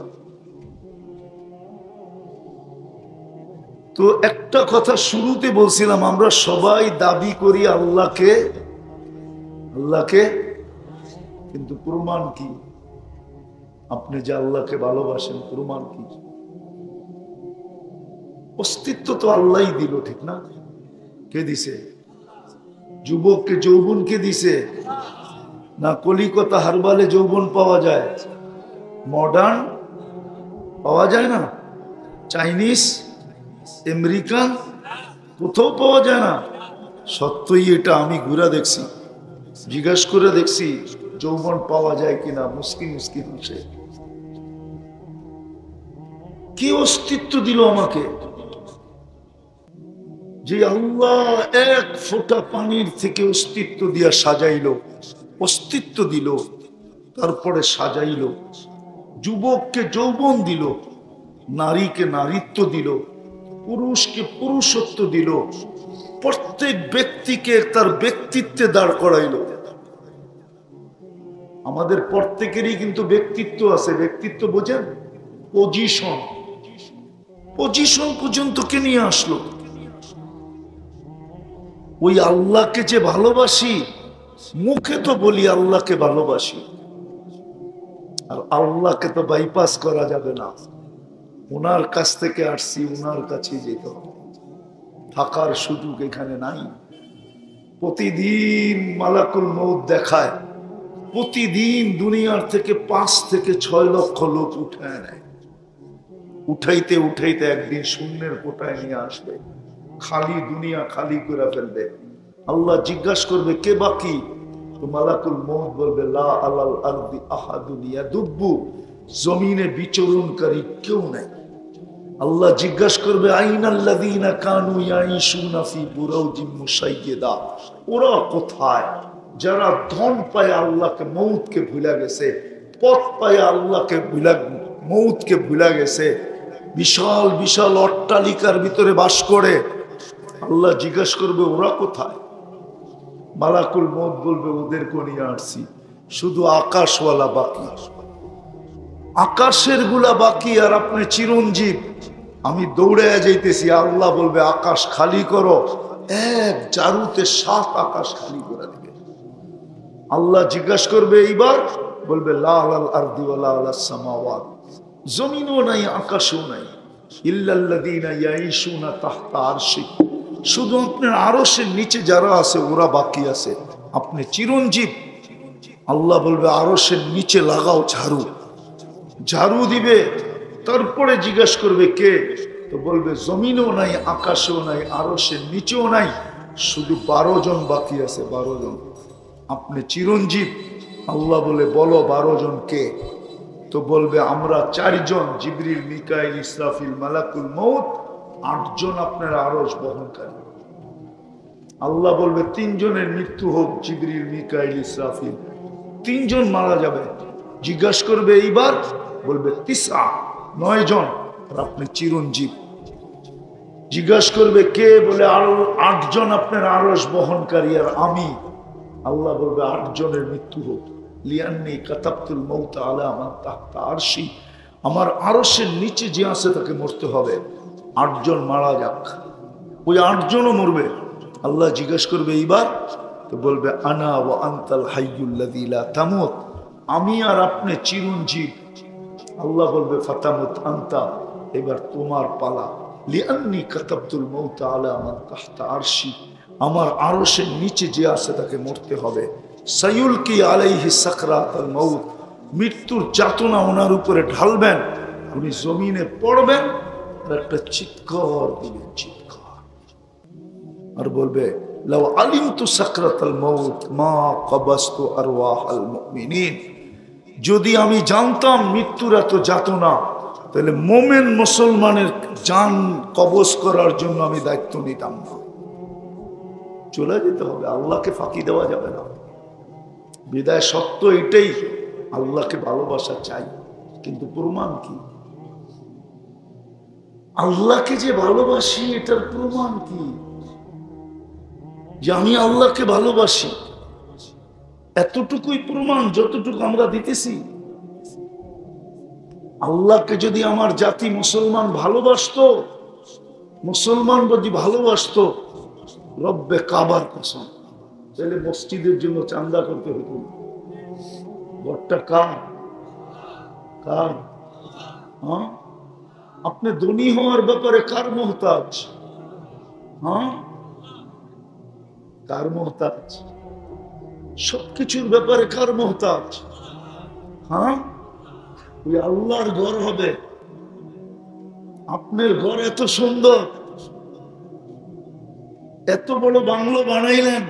তো একটা কথা শুরুতে বলছিলাম, আমরা সবাই দাবি করি আল্লাহকে, আল্লাহকে, কিন্তু প্রমাণ কি? আপনি যে আল্লাহকে ভালোবাসেন, প্রমাণ কি? অস্তিত্ব তো আল্লাহই দিল, ঠিক না? কে দিছে? যুবককে যৌবন কে দিছে? না কলিকাতা হারবালে যৌবন পাওয়া যায়? মডার্ন পাওয়া যায় না? চাইনিজ, আমেরিকান, কোথাও পাওয়া যায় না। সত্যই এটা আমি ঘুরে দেখছি, জিজ্ঞাসা করে দেখছি যৌবন পাওয়া যায় কিনা। মুশকিল মুশকিল হচ্ছে। কি অস্তিত্ব দিল আমাকে? যে আল্লাহ এক ফোঁটা পানির থেকে অস্তিত্ব দিয়া সাজাইলো, অস্তিত্ব দিল, তারপরে সাজাইলো। যুবককে যৌবন দিল, নারীকে নারীত্ব দিল, পুরুষকে পুরুষত্ব দিল, প্রত্যেক ব্যক্তিকে তার ব্যক্তিত্বে দাঁড় করাইল। আমাদের প্রত্যেকেরই কিন্তু ব্যক্তিত্ব আছে। ব্যক্তিত্ব বোঝেন? পজিশন, পজিশন পর্যন্ত কে নিয়ে আসলো? ওই আল্লাহকে যে ভালোবাসি, মুখে তো বলি আল্লাহকে ভালোবাসি, আর আল্লাহকে তো বাইপাস করা যাবে না। ওনার কাছ থেকে আসছি, ওনার কাছে যেতে হবে। থাকার সুযোগ এখানে নাই। প্রতিদিন মালাকুল মউত দেখায়, প্রতিদিন দুনিয়ার থেকে 5 থেকে 6 লক্ষ লোক উঠায় নেয়। উঠাইতে উঠাইতে একদিন শূন্যের কোটায় নিয়ে আসবে, খালি দুনিয়া খালি করে ফেলবে। আল্লাহ জিজ্ঞাসা করবে কে বাকি? তো মালাকুল মউত বলবে লা আলাল আরদি আহাদুন ইয়াদুব্বু, জমিনে বিচরণকারী কেউ নাই। আল্লাহ জিজ্ঞাসা করবে আইনাল্লাযীনা কানু ইয়াইশুনা ফি বুরাউজিম মুশাইয়্যিদা, ওরা কোথায় যারা ধন পায় আল্লাহকে মউতকে ভুলে গেছে, পথ পায় আল্লাহকে ভুলে মউতকে ভুলে গেছে, বিশাল বিশাল অট্টালিকার ভিতরে বাস করে। আল্লাহ জিজ্ঞাসা করবে ওরা কোথায়? মালাকুল মউত বলবে ওদেরকে নিয়ে আসছি, শুধু আকাশওয়ালা বাকি, আকাশের গুলা বাকি, আর আপনি চিরঞ্জীব। আমি দৌড়ে যাইতেছি, আল্লাহ বলবে আকাশ খালি করো, এক জারুতে 7 আকাশ খালি করে দিবে। আল্লাহ জিজ্ঞাসা করবে এইবার, বলবে লা আলাল আরদি ওয়া লা আলাস সামাওয়াত, জমিনও নাই আকাশও নাই, ইল্লাল্লাযীনা ইয়াইশুনা তাহতা আরশি, শুধু আপনার আরশের নিচে যারা আছে ওরা বাকি আছে। আপনি চিরঞ্জীব। আল্লাহ বলবে আরশের নিচে লাগাও ঝাড়ু, ঝাড়ু দিবে। তারপরে জিজ্ঞাসা করবে কে? তো বলবে জমিনও নাই আকাশেও নাই আরশের নিচেও নাই, শুধু 12 জন বাকি আছে, 12 জন। আপনি চিরঞ্জীব। আল্লাহ বলে বলো 12 জন কে? তো বলবে আমরা 4 জন, জিবরিল মিকাইল ইসরাফিল মালাকুল মউত, 8 জন আপনার আরশ বহনকারী। আল্লাহ বলবে 3 জনের মৃত্যু হোক, জিবরিল মিকাইল ইসরাফিল, 3 জন মারা যাবে। জিজ্ঞাসা করবে এইবার, বলবে 9 জন, আর আপনি চিরঞ্জীব। জিজ্ঞাসা করবে কে? বলে আরো 8 জন আপনার আরশ বহনকারী, আর আমি। আল্লাহ বলবে 8 জনের মৃত্যু হোক, লিয়ান্নি কাতাবতুল মউত আলা মান তাহতা আরশি, আমার আরশের নিচে যে আছে তাকে মরতে হবে। 8 জন মারা যাক, ওই 8 জনও মরবে। আল্লাহ জিজ্ঞাসা করবে এইবার, তো বলবে আনা ওয়া আনতাল হাইয়ুল্লাযী লা তামুত, আমি আর আপনি চিরঞ্জীব। আল্লাহ বলবে ফাতামুত আনতা, এবার তোমার পালা। লিআন্নী কাতাবতুল মউত আলা মান তাহতা আরশি, আমার আরশের নিচে যে আছে তাকে মরতে হবে। সায়ুলকি আলাইহি সাকরাতুল মউত, মৃত্যুর যাতনা ওনার উপরে ঢালবেন, উনি জমিনে পড়বেন, আর একটা চিৎকার দিবেন, চিৎকার, আর বলবে লাউ আলিমতু সাকরাতাল মাউত মা কবাস্তু আরওয়াহাল মুমিনিন, যদি আমি জানতাম মৃত্যুর এত যাতনা, তাহলে মোমেন মুসলমানের জান কবজ করার জন্য আমি দায়িত্ব নিতাম না। চলে যেতে হবে, আল্লাহকে ফাঁকি দেওয়া যাবে না। বিদায় সত্য এটাই, আল্লাহকে ভালোবাসা চাই, কিন্তু প্রমাণ কি? আল্লাহকে যে ভালোবাসি এটার প্রমাণ কি? যে আমি আল্লাহকে ভালোবাসি এতটুকুই প্রমাণ যতটুকু আমরা দিতেছি। আল্লাহকে যদি আমার জাতি মুসলমান ভালোবাসতো, মুসলমান যদি ভালোবাসতো, রব্বে কাবার কসম, তাহলে মসজিদের জন্য চান্দা করতে হতো। ঘরটা কার? কার? হ্যাঁ, আপনি ধনী হওয়ার ব্যাপারে কার মোহতাজ? হ্যাঁ, কার মোহতাজ? সবকিছুর ব্যাপারে কার মোহতাজ? হ্যাঁ, ওই আল্লাহর ঘর হবে। আপনার ঘর এত সুন্দর, এত বড় বাংলো বানাইলেন,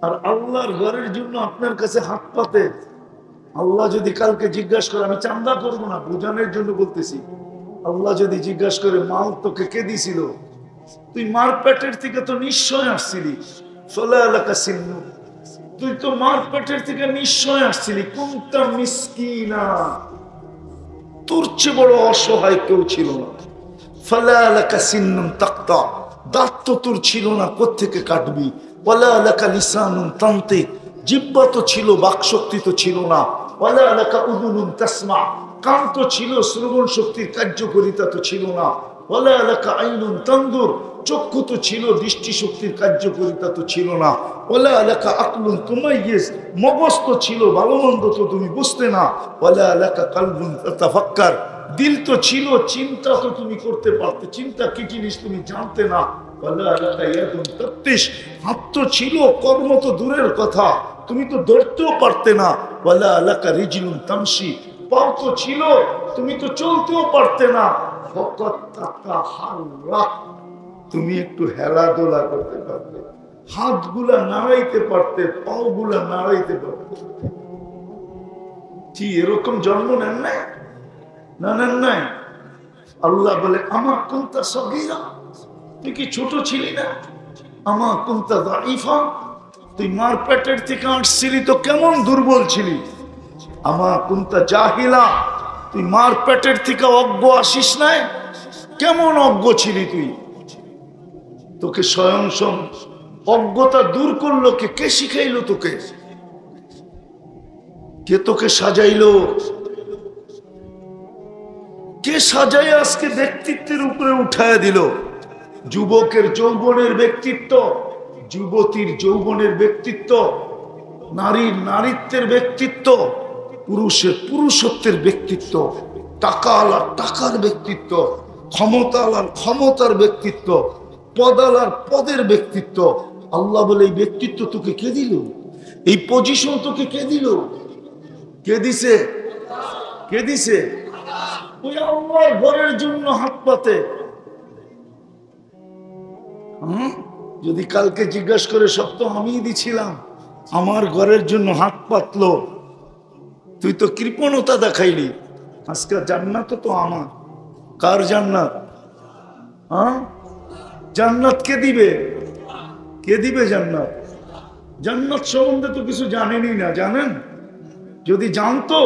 আর আল্লাহর ঘরের জন্য আপনার কাছে হাত পাতে। আল্লাহ যদি কালকে জিজ্ঞাসা করে, আমি চান্দা করবো না, বোঝানোর জন্য বলতেছি, আল্লাহ যদি জিজ্ঞাসা করে মাল তোকে কে দিছিল, তুই মার পেটের থেকে তো নিশ্চয় আসছিলি, ফলা এলাকা সিন্নু, তুই তো মার পেটের থেকে নিশ্চয় আসছিলি, কোনটা মিসকিনা, তোর চেয়ে বড় অসহায় কেউ ছিল না। ফলা এলাকা সিন্নুন তাক্তা, দাঁত তো তোর ছিল না, কোত্থেকে কাটবি? ওয়ালা এলাকা লিসানুন তান্তে, জিহ্বা তো ছিল, বাকশক্তি তো ছিল না। ওয়ালা এলাকা উদুনুন তাসমা, কান তো ছিল, শ্রবণ শক্তির কার্যকারিতা তো ছিল না। ওয়ালা এলাকা আইনুন তানদুর, চক্ষু তো ছিল, দৃষ্টি শক্তির কার্যকারিতা তো ছিল না। ওয়ালা এলাকা আকলুন তুমাইয়িজ, মগজ তো ছিল, ভালো মন্দ তো তুমি বুঝতে না। ওয়ালা এলাকা কালবুন তাতাফাক্কার, দিল তো ছিল, চিন্তা তো তুমি করতে পারতে, চিন্তা কি জিনিস তুমি জানতে না। ওয়ালা এলাকা ইয়াদুন তাফতিশ, হাত তো ছিল, কর্ম তো দূরের কথা, তুমি তো ধরতেও পারতে না। ওয়ালা এলাকা রিজলুন তামশি, পাও তো ছিল, তুমি তো চলতেও পারতে না। ফাকাত তাতাহাররাক, তুমি একটু হেলাদোলা করতে পারতে, হাতগুলা নাড়াইতে পারতে, পাওগুলা নাড়াইতে পারতে। কি এরকম জন্ম নেন নাই? না নেন নাই? আল্লাহ বলে আমা কুনতা সগীরা, তুই কি ছোট ছিলি না? আমা কুনতা দাঈফা, তুই মার পেটের থেকে আসছিলি তো কেমন দুর্বল ছিলি। আমা কুনতা জাহিলা, তুই মার পেটের থেকে অজ্ঞ আসিস নাই, কেমন অজ্ঞ ছিলি তুই। তোকে স্বয়ং অজ্ঞতা দূর করলো কে? কে শিখাইলো তোকে? কে তোকে সাজাইলো? কে সাজাই আজকে ব্যক্তিত্বের উপরে উঠায় দিল? যুবকের যৌবনের ব্যক্তিত্ব, যুবতীর যৌবনের ব্যক্তিত্ব, নারীর নারীত্বের ব্যক্তিত্ব, পুরুষের পুরুষত্বের ব্যক্তিত্ব, টাকাওয়ালার টাকার ব্যক্তিত্ব, ক্ষমতাওয়ালার ক্ষমতার ব্যক্তিত্ব, পদালার পদের ব্যক্তিত্ব। আল্লাহ বলে এই ব্যক্তিত্ব তোকে কে দিল? এই পজিশন তোকে কে দিল? কে দিছে? কে দিছে? ওই আল্লাহর ঘরের জন্য হাত পাতে। যদি কালকে জিজ্ঞাসা করে, সব তো আমিই দিছিলাম, আমার ঘরের জন্য হাত পাতলো, তুই তো কৃপণতা দেখাইলি। আজকে জান্নাত তো আমার। কার জান্নাত? হ্যাঁ, জান্নাত কে দিবে? কে দিবে জান্নাত? জান্নাত সম্বন্ধে তো কিছু জানেনি না। জানেন? যদি জানতো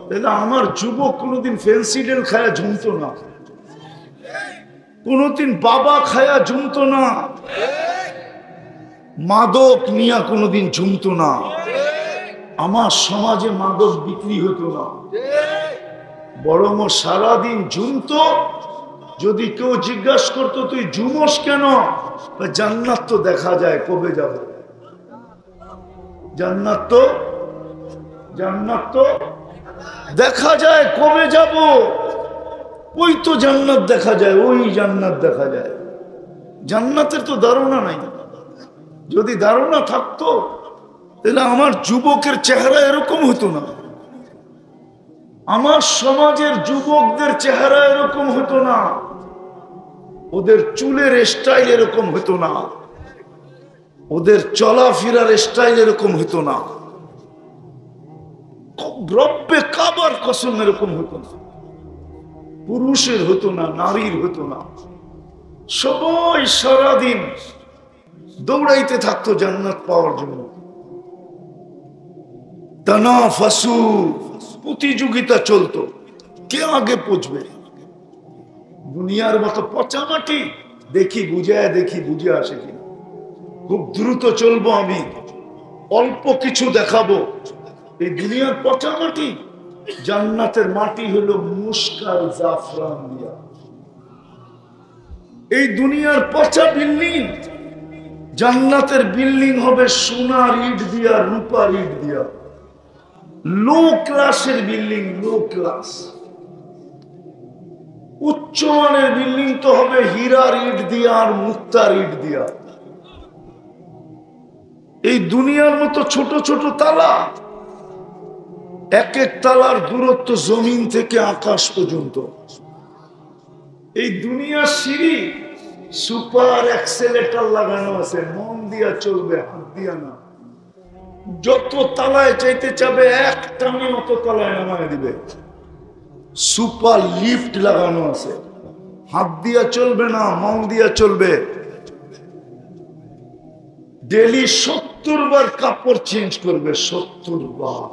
তাহলে আমার যুবক কোনোদিন ফেন্সিডেল খায়া ঝুমতো না, কোনোদিন বাবা খায়া ঝুমতো না, মাদক নিয়া কোনোদিন ঝুমতো না, আমার সমাজে মাদক বিক্রি হতো না, বরং সারাদিন ঝুমতো। যদি কেউ জিজ্ঞাসা করতো তুই ঝুমস কেন, জান্নাত তো দেখা যায়, কবে যাব? জান্নাত তো দেখা যায়, কবে যাব? ওই তো জান্নাত দেখা যায়, ওই জান্নাত দেখা যায়। জান্নাতের তো ধারণা নাই। যদি ধারণা থাকতো তাহলে আমার যুবকের চেহারা এরকম হতো না, আমার সমাজের যুবকদের চেহারা এরকম হতো না, ওদের চুলের স্টাইল এরকম হতো না, ওদের চলাফেরার স্টাইল এরকম হতো না, রব্বে কাবার কসম এরকম হতো না, পুরুষের হতো না, নারীর হতো না। সবাই সারাদিন দৌড়াইতে থাকতো জান্নাত পাওয়ার জন্য। তানাফাসু, প্রতিযোগিতা চলতো, কে আগে পৌঁছবে। দুনিয়ার মতো পচা মাটি, দেখি বুঝে আসে কিনা, খুব দ্রুত চলবো আমি, অল্প কিছু দেখাবো। এই দুনিয়ার পচা মাটি, জান্নাতের মাটি হলো মুস্কার জাফরান দিয়া। এই দুনিয়ার পচা বিল্ডিং, জান্নাতের বিল্ডিং হবে সোনার ইট দিয়া, রূপার ইট দিয়া। লো ক্লাসের বিল্ডিং, লো ক্লাস। উচ্চমানের বিল্ডিং তো হবে হীরার ইট দিয়া আর মুক্তার ইট দিয়া। এই দুনিয়ার মতো ছোট ছোট তালা, এক এক তালার দূরত্ব জমিন থেকে আকাশ পর্যন্ত। এই দুনিয়ার সিঁড়ি সুপার অ্যাক্সেলেটর লাগানো আছে, মন দিয়া চলবে, হাত দিয়া না। যত তালায় চাইতে চাবে এক টানে মতো তালায় নামায় দিবে। সুপার লিফট লাগানো আছে, হাত দিয়া চলবে না, মন দিয়া চলবে। ডেলি 70 বার কাপড় চেঞ্জ করবে, 70 বার।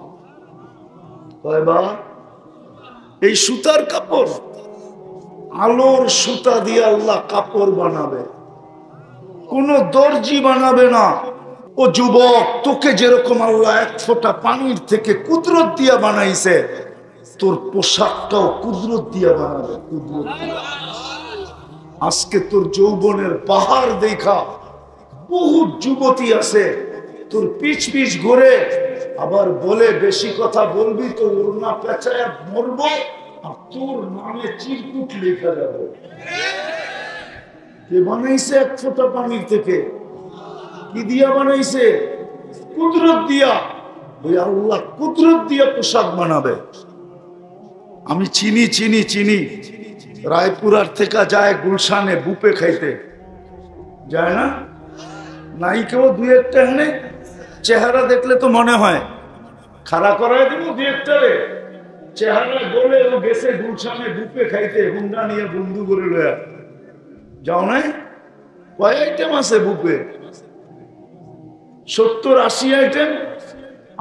কয়বার? এই সুতার কাপড়, আলোর সুতা দিয়ে আল্লাহ কাপড় বানাবে, কোন দর্জি বানাবে না। ও যুবক, তোকে যেরকম আল্লাহ এক ফোঁটা পানির থেকে কুদরত দিয়া বানাইছে, তোর পোশাকটাও কুদরত দিয়া বানাবে, কুদরত দিয়া। আজকে তোর যৌবনের বাহার দেখা বহু যুবতী আছে, তোর পিছ পিছ ঘুরে, আবার বলে বেশি কথা বলবি তো ওড়না পেঁচায় মরবো, আর তোর নামে চিরকুট লেখা যাবে। কে বানাইছে এক ফোঁটা পানির থেকে? কি দিয়া বানাইছে? কুদরত দিয়া। ওই আল্লাহ কুদরত দিয়া পোশাক বানাবে। আমি চিনি রায়পুরার থেকে যায় গুলশানে বুপে খাইতে, যায় না? নাই কেউ দুই একটা এনে চেহারা দেখলে তো মনে হয় খাড়া করায় দিব দুই একটা রে, চেহারা বলে ও গেছে গুলশানে বুপে খাইতে, হুন্ডা নিয়ে বন্ধু করে লয়া যাও নাই? কয় আইটেম আছে বুপে? 70-80 আইটেম।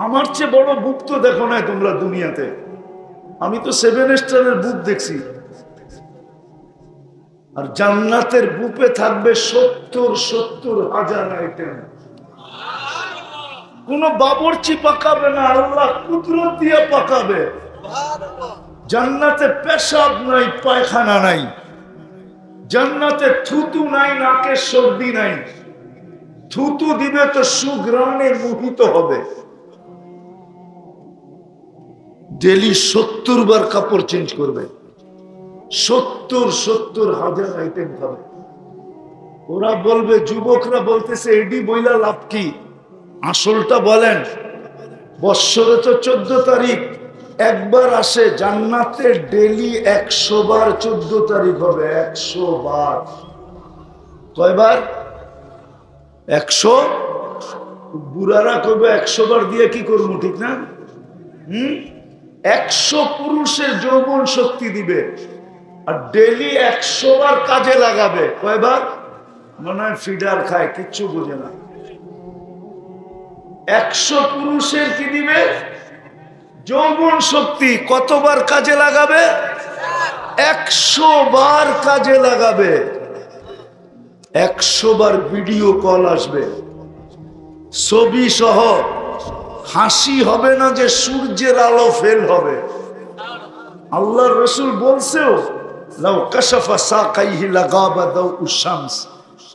আমার চেয়ে বড় বুক তো দেখো নাই তোমরা দুনিয়াতে। আমি তো 7 স্টারের বুক দেখছি। আর জান্নাতের বুপে থাকবে 70 হাজার আইটেম। কোন বাবুর্চি পাকাবে না, আল্লাহ কুদরত দিয়ে পাকাবে। জান্নাতে পেশাব নাই, পায়খানা নাই, জান্নাতে থুতু নাই, নাকে সর্দি নাই। থুতু দিবে তো সুঘ্রাণে মোহিত হবে। ডেলি 70 বার কাপড় চেঞ্জ করবে, 70 হাজার আইটেম খাবে। ওরা বলবে, যুবকরা বলতেছে এডি বইলা লাভ কি? আসলটা বলেন। বৎসরে তো 14 তারিখ একবার আসে, জান্নাতে ডেলি 100 বার 14 তারিখ হবে। 100 বার। কয়বার? 100। বুড়ারা কবে 100 বার দিয়ে কি করবো, ঠিক না? 100 পুরুষের যৌবন শক্তি দিবে, আর ডেলি 100 বার কাজে লাগাবে। কয়বার? মনে হয় ফিডার খায়, কিচ্ছু বোঝে না। 100 পুরুষের কি দিবে? যৌবন শক্তি। কতবার কাজে লাগাবে? 100 বার কাজে লাগাবে। 100 বার ভিডিও কল আসবে, ছবি সহ। হাসি হবে না যে সূর্যের আলো ফেল হবে। আল্লাহর রাসূল বলছেও, লাউ কাশাফা সাকাইহি লাগাবা দাউ শামস,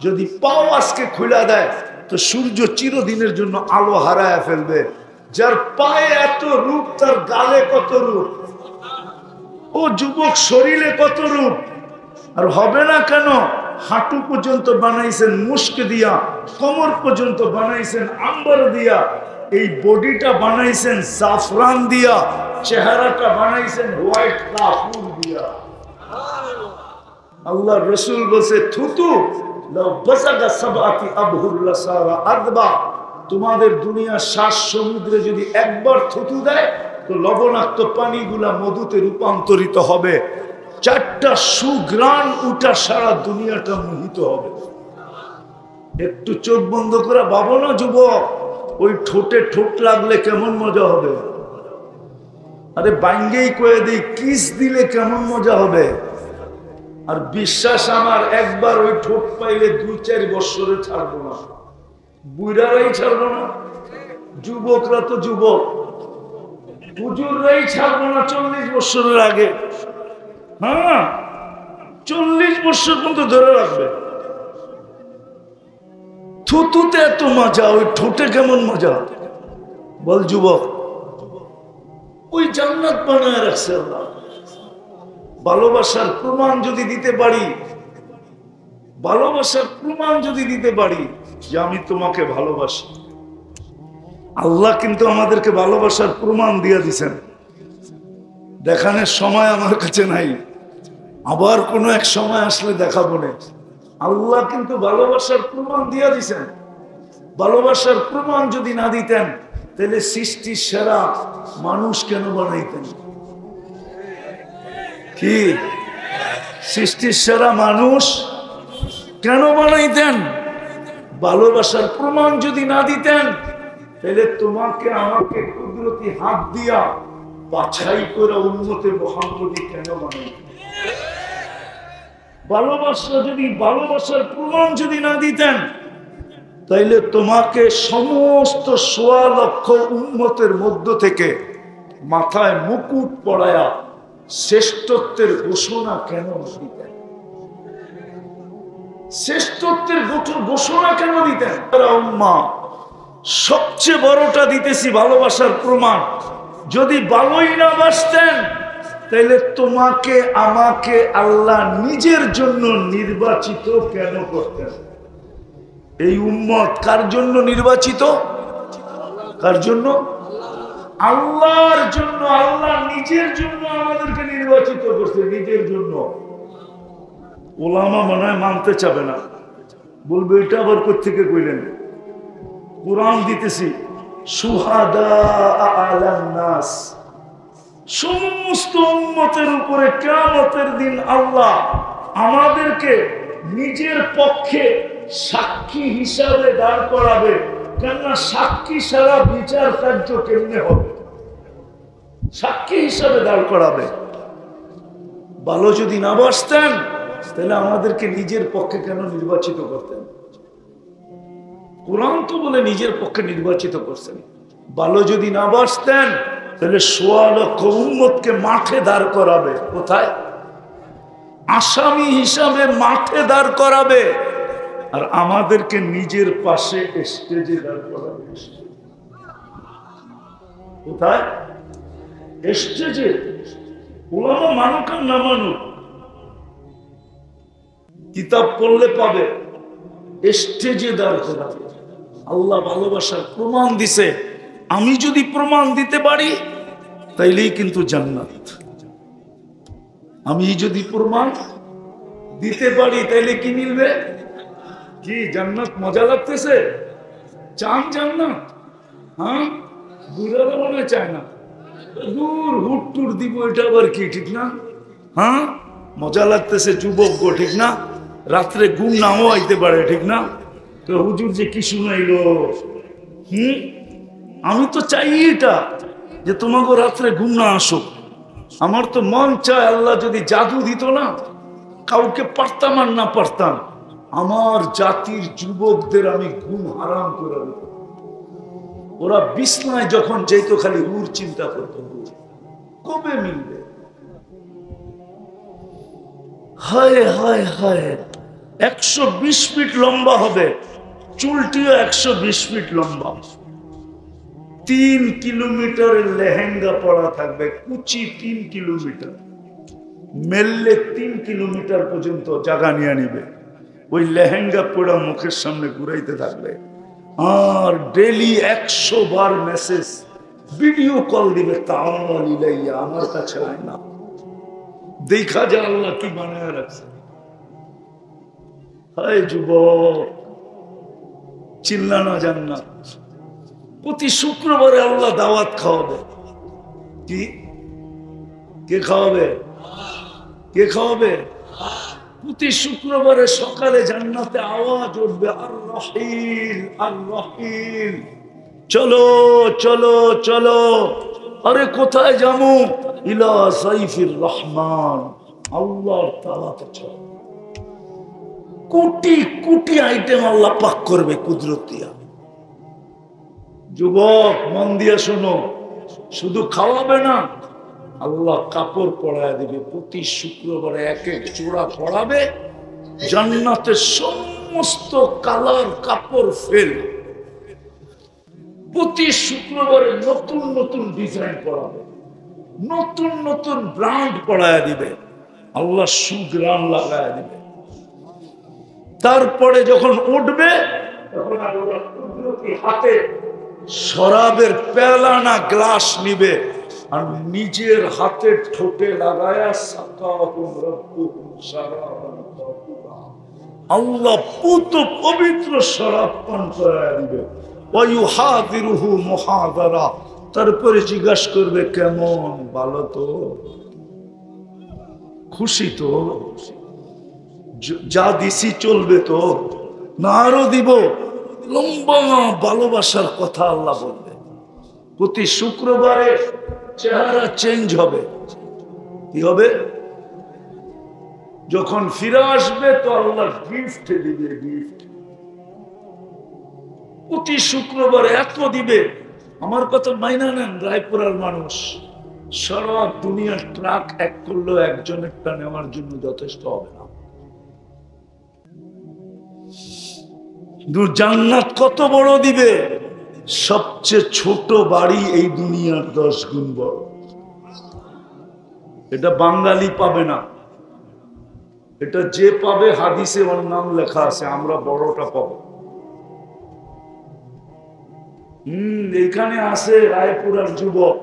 যদি পাও আজকে খুলে দেয় তো সূর্য চিরদিনের জন্য আলো হারায় ফেলবে। যার পায়ে এত রূপ, তার গালে কত রূপ, ও যুবক শরীরে কত রূপ। আর হবে না কেন? হাঁটু পর্যন্ত বানাইছেন মুস্ক দিয়া, কোমর পর্যন্ত বানাইছেন আম্বার দিয়া, এই বডিটা বানাইছেন জাফরান দিয়া, চেহারাটা বানাইছেন হোয়াইট কাফুর দিয়া। আল্লাহ রসুল বলছে থুতু লাউ বাসাগা সাবআতি আবহুর লাসারা আদবা, তোমাদের দুনিয়ার 7 সমুদ্রে যদি একবার থুতু দেয় তো লবণাক্ত পানিগুলা মধুতে রূপান্তরিত হবে। 4টা সুঘ্রাণ উঠা সারা দুনিয়াটা মোহিত হবে। একটু চোখ বন্ধ করে ভাবো না যুবক, ওই ঠোঁটে ঠোঁট লাগলে কেমন মজা হবে। আরে বাঙ্গেই কয়ে দিই, কিস দিলে কেমন মজা হবে। আর বিশ্বাস আমার, একবার ওই ঠোঁট পাইলে 2-4 বছরে ছাড়বো না। বুড়ারাই ছাড়বো না, যুবকরা তো যুবক, হুজুররাই ছাড়বো না 40 বছরের আগে। হ্যাঁ, 40 বছর পর্যন্ত ধরে রাখবে। থুতুতে এত মজা, ওই ঠোঁটে কেমন মজা বল যুবক। ওই জান্নাত বানায় রাখছে আল্লাহ। ভালোবাসার প্রমাণ যদি দিতে পারি, ভালোবাসার প্রমাণ যদি দিতে পারি যে আমি তোমাকে ভালোবাসি, আল্লাহ কিন্তু আমাদেরকে ভালোবাসার প্রমাণ দিয়ে দিছেন। দেখানোর সময় আমার কাছে নাই, আবার কোনো এক সময় আসলে দেখাবো না। আল্লাহ কিন্তু ভালোবাসার প্রমাণ দিয়ে দিছেন। ভালোবাসার প্রমাণ যদি না দিতেন তাহলে সৃষ্টির সেরা মানুষ কেন বানাইতেন? কি সৃষ্টির সেরা মানুষ কেন বানাইতেন? ভালোবাসার প্রমাণ যদি না দিতেন তাহলে তোমাকে আমাকে কুদরতি হাত দিয়া বাছাই করে উম্মতে মুহাম্মদী কেন বানাইতেন? ভালোবাসার প্রমাণ যদি না দিতেন তাইলে তোমাকে সমস্ত 1.25 লক্ষ উম্মতের মধ্য থেকে মাথায় মুকুট পড়ায়া শ্রেষ্ঠত্বের ঘোষণা কেন দিতেন? শ্রেষ্ঠত্বের ঘোষণা কেন দিতেন? উম্মা সবচেয়ে বড়টা দিতেছি ভালোবাসার প্রমাণ। যদি ভালোই না বাসতেন তাহলে তোমাকে আমাকে আল্লাহ নিজের জন্য নির্বাচিত কেন করতেন? এই উম্মত কার জন্য নির্বাচিত? কার জন্য? আল্লাহর জন্য। আল্লাহ নিজের জন্য আমাদেরকে নির্বাচিত করছে, নিজের জন্য। ওলামা মনে হয় মানতে চাবে না, বলবে এটা আবার কোত্থেকে কইলেন। কোরআন দিতেছি, সুহাদা আলান নাস, সমস্ত উম্মতের উপরে কিয়ামতের দিন আল্লাহ আমাদেরকে নিজের পক্ষে সাক্ষী হিসাবে দাঁড় করাবে। কেননা সাক্ষী ছাড়া বিচার কার্য কেমনে হবে? সাক্ষী হিসাবে দাঁড় করাবে। ভালো যদি না বাসতেন তাহলে আমাদেরকে নিজের পক্ষে কেন নির্বাচিত করতেন? কোরআন তো বলে নিজের পক্ষে নির্বাচিত করছেন। ভালো যদি না বাসতেন তাহলে 1.25 লক্ষ উম্মতকে মাঠে দাঁড় করাবে। কোথায়? আসামি হিসাবে মাঠে দাঁড় করাবে, আর আমাদেরকে নিজের পাশে স্টেজে দাঁড় করাবে। কোথায়? স্টেজে। ওলামা মানুক আর না মানুক, কিতাব পড়লে পাবে, স্টেজে দাঁড় করাবে। আল্লাহ ভালোবাসার প্রমাণ দিছে। আমি যদি প্রমাণ দিতে পারি তাইলেই কিন্তু জান্নাত। আমি যদি প্রমাণ দিতে পারি তাইলে কি মিলবে? কি জান্নাত? মজা লাগতেছে? চান জান্নাত? হ্যাঁ, বুড়ারা মনে চায় না, দূর হুট টুট দিব, এটা আবার কি ঠিক না? হ্যাঁ, মজা লাগতেছে যুবক গো, ঠিক না? রাত্রে ঘুম নাও আইতে পারে, ঠিক না? তো হুজুর যে কি শুনাইলো। আমি তো চাই এটা, যে তোমাকে রাত্রে ঘুম না আসুক। আমার তো মন চায় আল্লাহ যদি জাদু দিত না, কাউকে পারতাম আর না পারতাম, আমার জাতির যুবকদের আমি ঘুম হারাম করে দিত। ওরা বিছনায় যখন যেত খালি হুর চিন্তা করত, কবে মিলবে। হায় হায় হায়, 120 ফিট লম্বা হবে, চুলটিও 120 ফিট লম্বা, 3 কিলোমিটারের লেহেঙ্গা পরা থাকবে, কুচি 3 কিলোমিটার, মেললে 3 কিলোমিটার পর্যন্ত জায়গা নিয়ে নিবে। ওই লেহেঙ্গা পড়া মুখের সামনে ঘুরাইতে থাকবে, আর ডেলি 100 বার মেসেজ, ভিডিও কল দিবে, তাআল ইলাইয়া, আমার কাছে আয় না। দেখা যায় আল্লাহ কি বানায় রাখছে। হায় যুবক, চিল্লানো জান্নাত। প্রতি শুক্রবারে আল্লাহ দাওয়াত খাওয়াবে। কি? কে খাওয়াবে? কে খাওয়াবে? প্রতি শুক্রবারে সকালে জান্নাতে আওয়াজ উঠবে, আর রহিল, আর রহিল, চলো চলো চলো। আরে কোথায় যাবো? ইলা সাইফির রহমান, আল্লাহর তালাতে চলো। কোটি কোটি আইটেম আল্লাহ পাক করবে কুদরতিয়া। যুবক মন দিয়া শোনো, শুধু খাওয়াবে না, আল্লাহ কাপড় পরায় দিবে। প্রতি শুক্রবারে এক এক জোড়া পরাবে, জান্নাতের সমস্ত কালার কাপড় ফেল। প্রতি শুক্রবারে নতুন নতুন ডিজাইন পরাবে, নতুন নতুন ব্র্যান্ড পরায় দিবে, আল্লাহ সুগ্রাম লাগায় দিবে। তারপরে যখন উঠবে তখন আল্লাহ কুদরতি হাতে শরাবের পেয়ালা না গ্লাস নিবে, আর নিজের হাতে ঠোঁটে লাগায়া সাকাহুম রাব্বুহুম শারাবান তাহুরা, আল্লাহ পুত পবিত্র শরাব পান করায় দিবে। ওয়া ইউহাদিরুহু মুহাদারা, তারপরে জিজ্ঞাসা করবে কেমন, ভালো তো, খুশি তো, যা দিছি চলবে তো, না আরো দিব? লম্বা ভালোবাসার কথা আল্লাহ বলবে। প্রতি শুক্রবারে চেহারা চেঞ্জ হবে। কি হবে? যখন ফিরে আসবে তো আল্লাহ গিফট দিবে, গিফট। প্রতি শুক্রবারে এত দিবে। আমার কথা মাইনা নেন রায়পুরার মানুষ, সারা দুনিয়ার ট্রাক এক করলেও একজনেরটা নেওয়ার জন্য যথেষ্ট হবে না। জান্নাত কত বড় দিবে? সবচেয়ে ছোট বাড়ি এই দুনিয়ার 10 গুণ বড়। এটা বাঙালি পাবে না, এটা যে পাবে হাদিসে ওর নাম লেখা আছে, আমরা বড়টা পাবো। এখানে আছে রায়পুরার যুবক,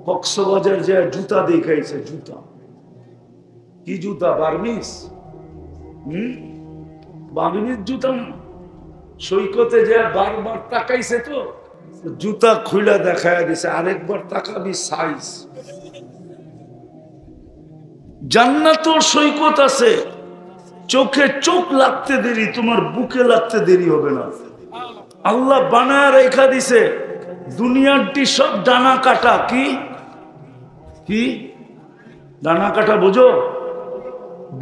কক্সবাজার যে জুতা দেখাইছে, জুতা কি জুতা? বার্মিস। বার্মিস জুতা না, সৈকতে যে বারবার তাকাইছে তো জুতা খুলে দেখায় দিছে, আরেকবার তাকাবি সাইজ। জান্নাতেও সৈকত আছে, চোখে চোখ লাগতে দেরি, তোমার বুকে লাগতে দেরি হবে না। আল্লাহ বানায় রেখা দিছে। দুনিয়ারটি সব ডানা কাটা। কি কি ডানা কাটা বুঝো?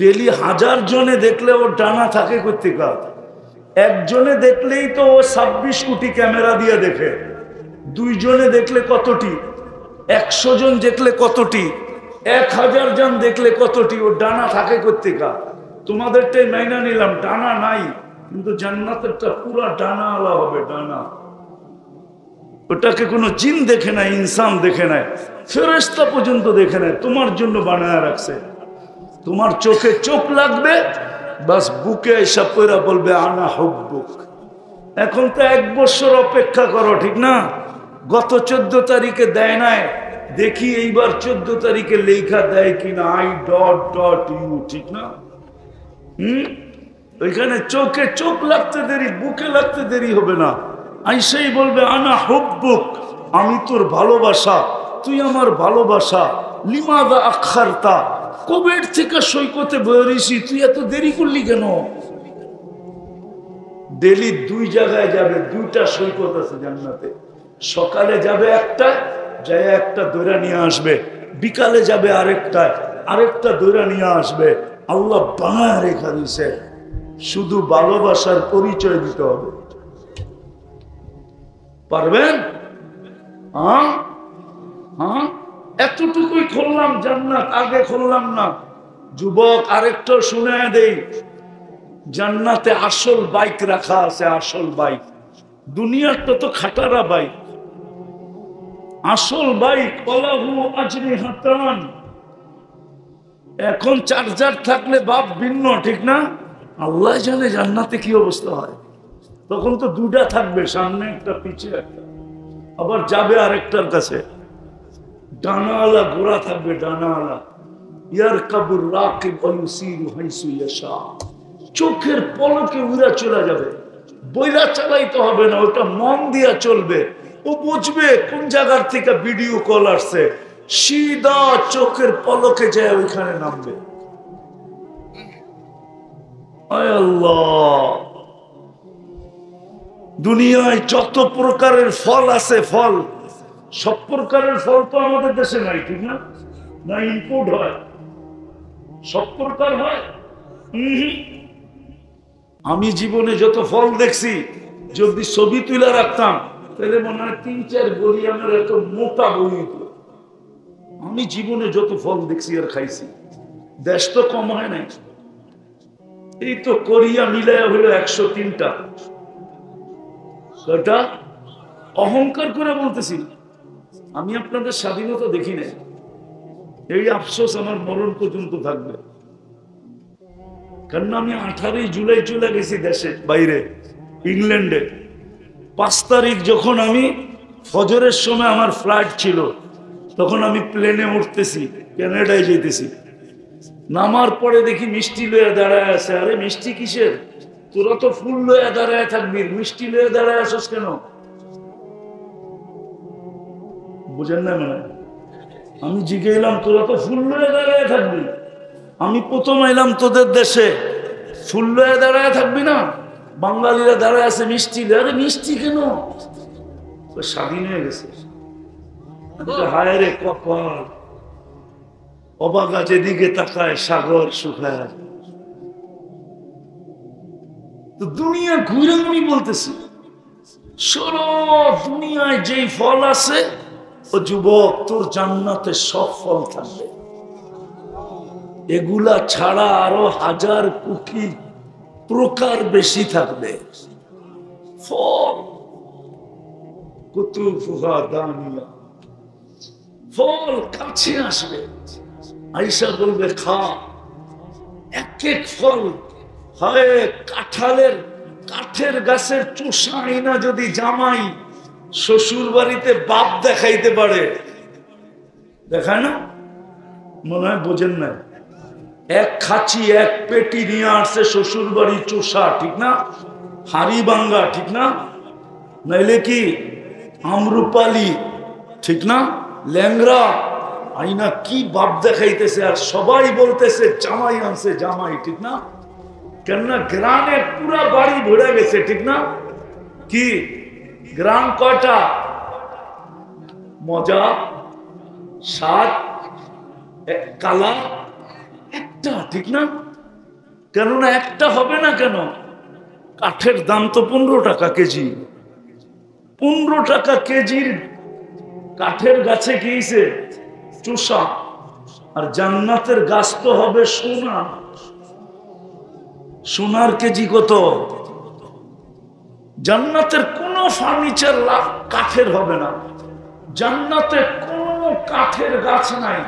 ডেলি 1000 জনে দেখলে ওর ডানা থাকে কোথেকে? একজনে দেখলেই তো ও 26 কোটি ক্যামেরা দিয়ে দেখে। 2 জনে দেখলে কতটি? 100 জন দেখলে কতটি? 1000 জন দেখলে কতটি? ও ডানা থাকে কোথেকে? তোমাদেরটাই মাইনা নিলাম ডানা নাই, কিন্তু জান্নাতেরটা পুরা ডানা আলা হবে, ডানা। ওটাকে কোনো জিন দেখে নাই, ইনসান দেখে নাই, ফেরেশতা পর্যন্ত দেখে নাই, তোমার জন্য বানায় রাখছে। তোমার চোখে চোখ লাগবে, বাস বুকে এসা পয়রা বলবে আনা হুব্বুক। এখন তো 1 বছর অপেক্ষা করো, ঠিক না? গত 14 তারিখে দেয় নাই, দেখি এইবার 14 তারিখে লেখা দেয় কিনা, I.ইউ, ঠিক না? ওইখানে চোখে চোখ লাগতে দেরি, বুকে লাগতে দেরি হবে না। আইসাই বলবে আনা হুব্বুক, আমি তোর ভালোবাসা, তুই আমার ভালোবাসা। লিমাদা আখারতা, কবের থেকে সৈকতে বেরিয়েছি, তুই এত দেরি করলি কেন? ডেলি 2 জায়গায় যাবে, 2টা সৈকত আছে জান্নাতে। সকালে যাবে একটা, যায় একটা দৈরা নিয়ে আসবে, বিকালে যাবে আরেকটা, আরেকটা দৈরা নিয়ে আসবে। আল্লাহ বানায় রেখা দিছে, শুধু ভালোবাসার পরিচয় দিতে হবে। পারবেন? হ্যাঁ হ্যাঁ, এতটুকুই খুললাম জান্নাত, আগে খুললাম না। যুবক আরেকটা শুনে দেই, জান্নাতে আসল বাইক রাখা আছে, আসল বাইক। দুনিয়ারটা তো খাটারা বাইক, আসল বাইক। ওয়ালাহু আজরিহাতান। এখন চার্জার থাকলে বাপ ভিন্ন, ঠিক না? আল্লাহ জানে জান্নাতে কি অবস্থা হয়। তখন তো 2টা থাকবে, সামনে একটা পিছে একটা, আবার যাবে আরেকটার কাছে। ডানাওয়ালা ঘোড়া থাকবে, ডানাওয়ালা। ইয়ারকাবুর রাকিব ওয়া ইউসিরু হাইসু ইয়াশা। চোখের পলকে উড়া চলে যাবে। বইরা চালাইতে হবে না, ওটা মন দিয়া চলবে। ও বুঝবে কোন জায়গার থেকে ভিডিও কল আসছে, সিধা চোখের পলকে যায় ওইখানে নামবে। আয় আল্লাহ, দুনিয়ায় যত প্রকারের ফল আছে, ফল সব প্রকারের ফল তো আমাদের দেশে নাই, ঠিক না? না ইম্পোর্ট হয়? সব প্রকার হয়? আমি জীবনে যত ফল দেখছি, যদি ছবি তুলে রাখতাম তাহলে মনে হয় 3-4 গরিয়ামের এত মোটা বই। আমি জীবনে যত ফল দেখছি আর খাইছি, দেশ তো কম হয় নাই। এই তো কোরিয়া মিলায়া হলো 103টা। কটা? অহংকার করে বলতেছি, আমি আপনাদের স্বাধীনতা দেখি নাই। এই আফসোস আমার মরণ পর্যন্ত থাকবে। কারণ আমি 18 জুলাই চলে গেছি দেশে বাইরে, ইংল্যান্ডে। 5 তারিখ যখন আমি ফজরের সময় আমার ফ্লাইট ছিল, তখন আমি প্লেনে উঠতেছি, কানাডায় যেতেছি। নামার পরে দেখি মিষ্টি লয়ে দাঁড়ায় আছে। আরে মিষ্টি কিসের? তোরা তো ফুল লয়ে দাঁড়ায় থাকবি, মিষ্টি লয়ে দাঁড়ায় আসস কেন? বুঝেন না? মানে আমি জিজ্ঞে এলাম, তোরা তো ফুল লয়ে দাঁড়ায় থাকবি, আমি প্রথম এলাম তোদের দেশে, ফুল লয়ে দাঁড়ায় থাকবি না? বাঙালিরা দাঁড়ায় আছে মিষ্টি। আরে মিষ্টি কেন? স্বাধীন হয়ে গেছে। হায় রে কপাল, অবাগা যেদিকে তাকায় সাগর শুকায়। তো দুনিয়া ঘুরে আমি বলতেছি, সরো দুনিয়ায় যেই ফল আছে, ও যুবক তোর জান্নাতে সব ফল থাকবে। এগুলা ছাড়া আরো 1000 কোটি প্রকার বেশি থাকবে ফল। কুতুফুহা দানিয়া, ফল কাছে আসবে, আয়েশা বলবে খা। এক এক ফল হয় কাঠের গাছের চোষা আইনা যদি জামাই শ্বশুর বাড়িতে বাপ দেখাইতে পারে, দেখায় না? মনে হয় বোঝেন না। এক খাচি এক পেটি নিয়ে আসছে শ্বশুর বাড়ি চোষা, ঠিক না? হাড়ি ভাঙ্গা, ঠিক না? নাইলে কি আমরুপালি, ঠিক না? ল্যাংরা আইনা কি বাপ দেখাইতেছে, আর সবাই বলতেছে জামাই আনছে জামাই, ঠিক না? কেননা গ্রামে পুরা বাড়ি ভরে গেছে, ঠিক না? কি গ্রাম কয়টা? মজা, স্বাদ, কালা একটা, ঠিক না? কেননা একটা হবে না কেন? কাঠের দাম তো 15 টাকা কেজি। 15 টাকা কেজির কাঠের গাছে গিয়েছে চোষা, আর জান্নাতের গাছ তো হবে সোনা। সোনার কেজি কত? জান্নাতের কোনো ফার্নিচার কাঠের হবে না, জান্নাতে কোনো কাঠের গাছ নাই,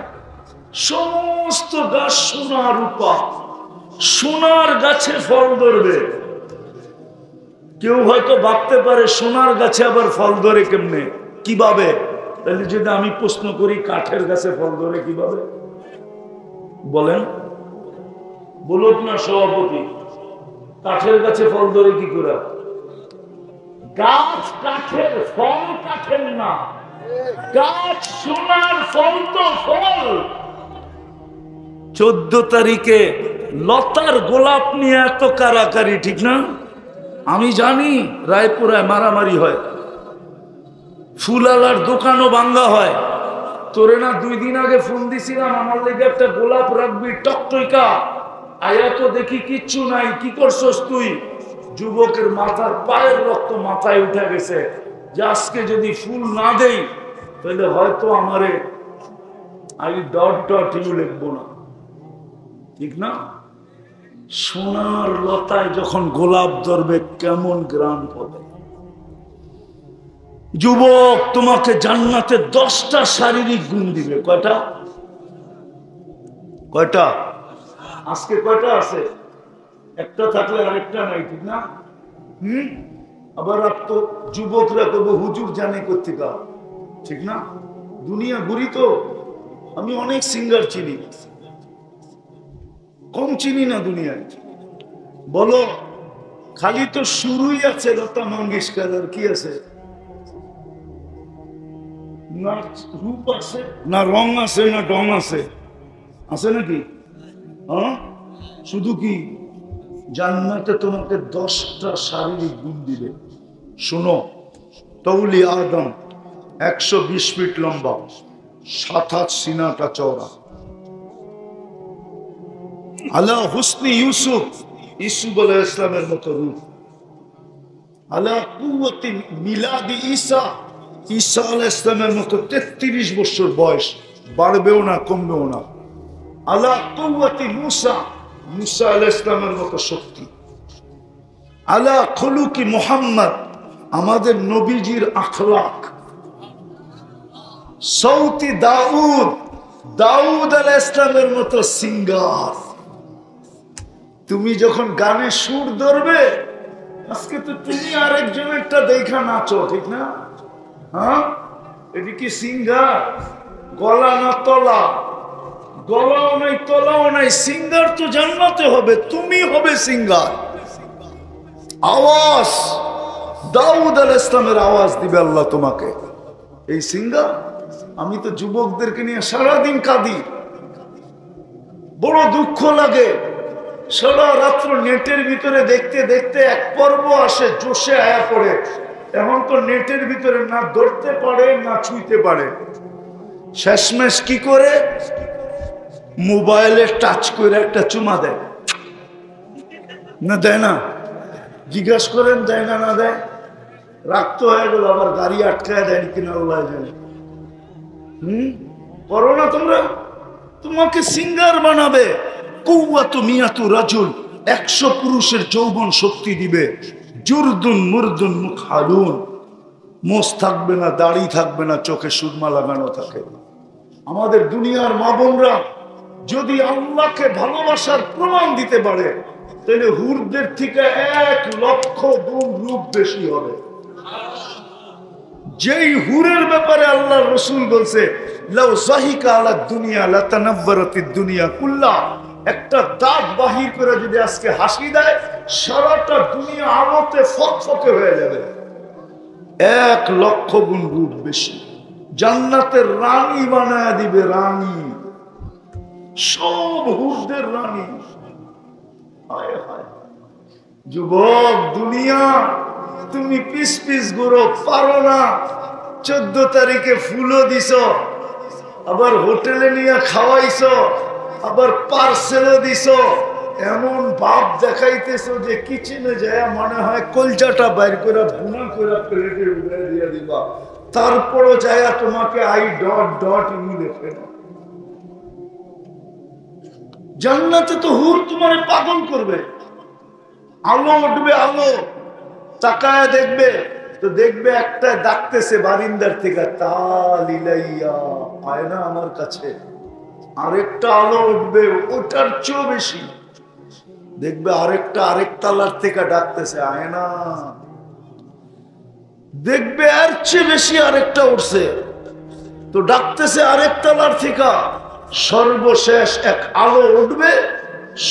সমস্ত গাছ সোনা রূপা। সোনার গাছে ফল ধরবে। কেউ হয়তো ভাবতে পারে সোনার গাছে আবার ফল ধরে কেমনে, কিভাবে? তাহলে যদি আমি প্রশ্ন করি, কাঠের গাছে ফল ধরে কিভাবে? বলেন, বলুক না সভাপতি, কাঠের গাছে ফল ধরে কি করে? গাছ কাঠের, ফল কাঠের না। গাছ সোনার, ফল তো ফল। 14 তারিখে লতার গোলাপ নিয়ে এত কারাকারি, ঠিক না? আমি জানি রায়পুরায় মারামারি হয়, ফুলালার দোকানও ভাঙ্গা হয়। তোরে না 2 দিন আগে ফোন দিছিলাম, আমার লেগে একটা গোলাপ রাখবি টকটইকা। আয়া তো দেখি কিচ্ছু নাই। কি করছস তুই? যুবকের মাথার পায়ের রক্ত মাথায় উঠে গেছে, যে আজকে যদি ফুল না দেই তাহলে হয়তো আমারে আমি ইউ লিখবো না, ঠিক না? সোনার লতায় যখন গোলাপ ধরবে কেমন গ্রাম পাবে। যুবক, তোমাকে জান্নাতে 10টা শারীরিক গুণ দিবে। কয়টা? কয়টা? আজকে কয়টা আছে? একটা থাকলে আরেকটা নাই, ঠিক না? আবার তো যুবকরা কবে হুজুর জানে কোথেকা, ঠিক না? দুনিয়া ঘুরি তো, আমি অনেক সিঙ্গার চিনি, কম চিনি না দুনিয়ায়। বলো, খালি তো শুরুই আছে লতা মঙ্গেশকর, আর কি আছে? না রূপ আছে, না রং আছে, না ডং আছে, আছে নাকি? হ্যাঁ, শুধু কি জান্নাতে তোমাকে 10টা শারীরিক গুণ দিবে। শোনো, তৌলি আদম 120 ফিট লম্বা, 7 হাত সিনাটা চওড়া। আলা হুসনি ইউসুফ, ইউসুফ আলাইহিস সালামের মতো রূপ। আলা কুওয়াতি মিলাদি ঈসা, ঈসা আলাইহিস সালামের মতো 33 বছর বয়স, বাড়বেও না কমবেও না। আলা কুওয়াতি মুসা, মুসা আলাইহিস সালামের মতো শক্তি। আলা খুলুকি মুহাম্মদ, আমাদের নবীজির আখলাক। সৌতি দাউদ, দাউদ আলাইহিস সালামের মতো সিঙ্গার। তুমি যখন গানে সুর ধরবে, আজকে তো তুমি আরেকজনেরটা দেখা নাচো, ঠিক না? হ্যাঁ, এটি কি সিঙ্গার? গলা না তলা, গলাও নাই তলাও নাই, সিঙ্গার তো জান্নাতে হবে, তুমি হবে সিঙ্গার। আওয়াজ, দাউদ আলাইহিস সালামের আওয়াজ দিবে আল্লাহ তোমাকে। এই সিঙ্গার। আমি তো যুবকদেরকে নিয়ে সারাদিন কাঁদি, বড় দুঃখ লাগে। সারা রাত্র নেটের ভিতরে দেখতে দেখতে এক পর্ব আসে, জোশে আয়া পড়ে। এখন তো নেটের ভিতরে না ধরতে পারে না ছুঁইতে পারে। শেষমেশ কি করে? মোবাইলে টাচ করে একটা চুমা দেয়, না দেয় না? জিজ্ঞাসা করেন দেয় না, না দেয়? রাখতে হয়ে গেল, আবার গাড়ি আটকায় দেয় কিনা আল্লাহ জানে। করো না তোমরা, তোমাকে সিঙ্গার বানাবে। কুওয়াতু মিয়াতু রাজুল, 100 পুরুষের যৌবন শক্তি দিবে। জুরদুন মুরদুন মুখালুন, মোষ থাকবে না, দাড়ি থাকবে না, চোখে সুরমা লাগানো থাকে। আমাদের দুনিয়ার মা বোনরা যদি আল্লাহকে ভালোবাসার প্রমাণ দিতে পারে, তাহলে হুরদের থেকে 1 লক্ষ গুণ রূপ বেশি হবে। যেই হুরের ব্যাপারে আল্লাহ রসুল বলছে, লাউ যাহিকা আলা দুনিয়া লাতানাওয়ারাতিদ দুনিয়া কুল্লা, একটা দাঁত বাহির করে যদি আজকে হাসি দেয়, সারাটা দুনিয়া আলোতে ফকফকে হয়ে যাবে। 1 লক্ষ গুণ রূপ বেশি। জান্নাতের রানী বানায় দিবে, রানী, সব হুরদের রানী। হায় হায় যুবক, দুনিয়া তুমি পিস পিস ঘুরো, পারো না। 14 তারিখে ফুলও দিছ, আবার হোটেলে নিয়ে খাওয়াইছ, আবার পার্সেলও দিছ। এমন ভাব দেখাইতেছো যে কিচেনে যায় মনে হয় কলজাটা বাইর করে ভুনা করে প্লেটে উড়ে দিয়ে দিবা। তারপরও যায় তোমাকে আই ডট ডট ইউ লেখে না। জান্নাতে তো হুর তোমার পাগল করবে। আলো উঠবে, আলো তাকায় দেখবে তো দেখবে একটা ডাকতেছে বারিন্দার থেকে, তালিলাইয়া আয় না আমার কাছে। আরেকটা আলো উঠবে, ওটার চেয়েও বেশি দেখবে আরেকটা আরেক তালার থেকে ডাকতেছে, আয় না। দেখবে আর চেয়ে বেশি আরেকটা উঠছে, তো ডাকতেছে আরেক তালার থেকে। সর্বশেষ এক আলো উঠবে,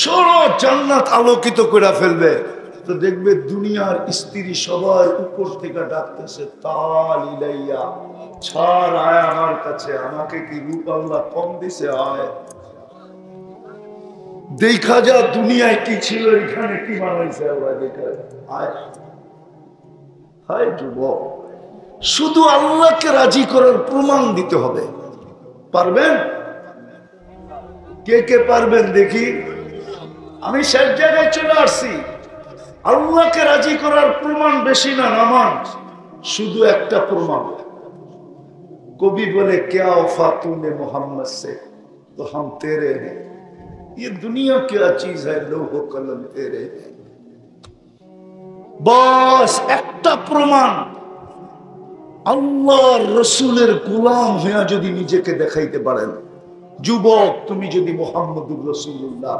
সরো জান্নাত আলোকিত করে ফেলবে। তো দেখবে দুনিয়ার স্ত্রী সবার উপর থেকে ডাকতেছে, তালিলাইয়া ছাড়, আয় আমার কাছে। আমাকে কি রূপ আল্লাহ কম দিছে? আয় দেখা যা দুনিয়ায় কি ছিল, এখানে কি বানাইছে আল্লাহ, দেখা আয়। হায় যুবক, শুধু আল্লাহকে রাজি করার প্রমাণ দিতে হবে। পারবেন? কে কে পারবেন দেখি? আমি শেষ জায়গায় চলে আসছি। আল্লাহকে রাজি করার প্রমাণ বেশি না নামাজ, শুধু একটা প্রমাণ। কবি বলে, क्या वफा तूने मोहम्मद से तो हम तेरे हैं, ये दुनिया क्या चीज है, लोहो कलम तेरे हैं। बस একটা প্রমাণ, আল্লাহর রসুলের গোলাম হয়ে যদি নিজেকে দেখাইতে পারেন। যুবক, তুমি যদি মুহাম্মদুর রাসূলুল্লাহ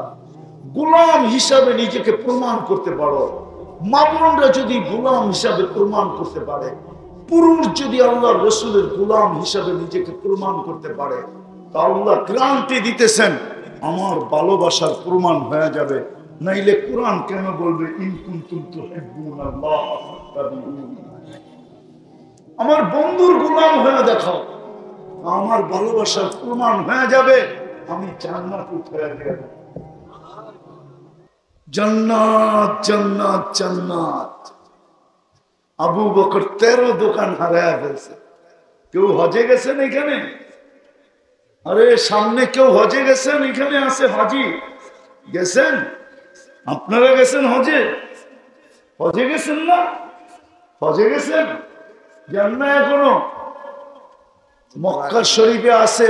গোলাম হিসাবে নিজেকে প্রমাণ করতে পারো, মা বোনরা যদি গোলাম হিসাবে প্রমাণ করতে পারে, পুরুষ যদি আল্লাহর রসুলের গোলাম হিসাবে নিজেকে প্রমাণ করতে পারে, তা আল্লাহ গ্যারান্টি দিতেছেন আমার ভালোবাসার প্রমাণ হয়ে যাবে নাইলে কোরআন কেন বলবে ইন কুনতুম তুহিব্বুনাল্লাহ ফাত্তাবিউনি, আমার বন্ধুর গোলাম হয়ে দেখাও, আমার ভালোবাসার প্রমাণ হয়ে যাবে, আমি জান্নাত উঠায় দেব। জান্নাত জান্নাত জান্নাত। আবু বকর 13 দোকান হারায় ফেলছে। কেউ হজে গেছেন এখানে? আরে সামনে কেউ হজে গেছেন? এখানে আছে হাজি, গেছেন? আপনারা গেছেন হজে? হজে গেছেন না? হজে গেছেন? যান না এখনো? মক্কা শরীফে আছে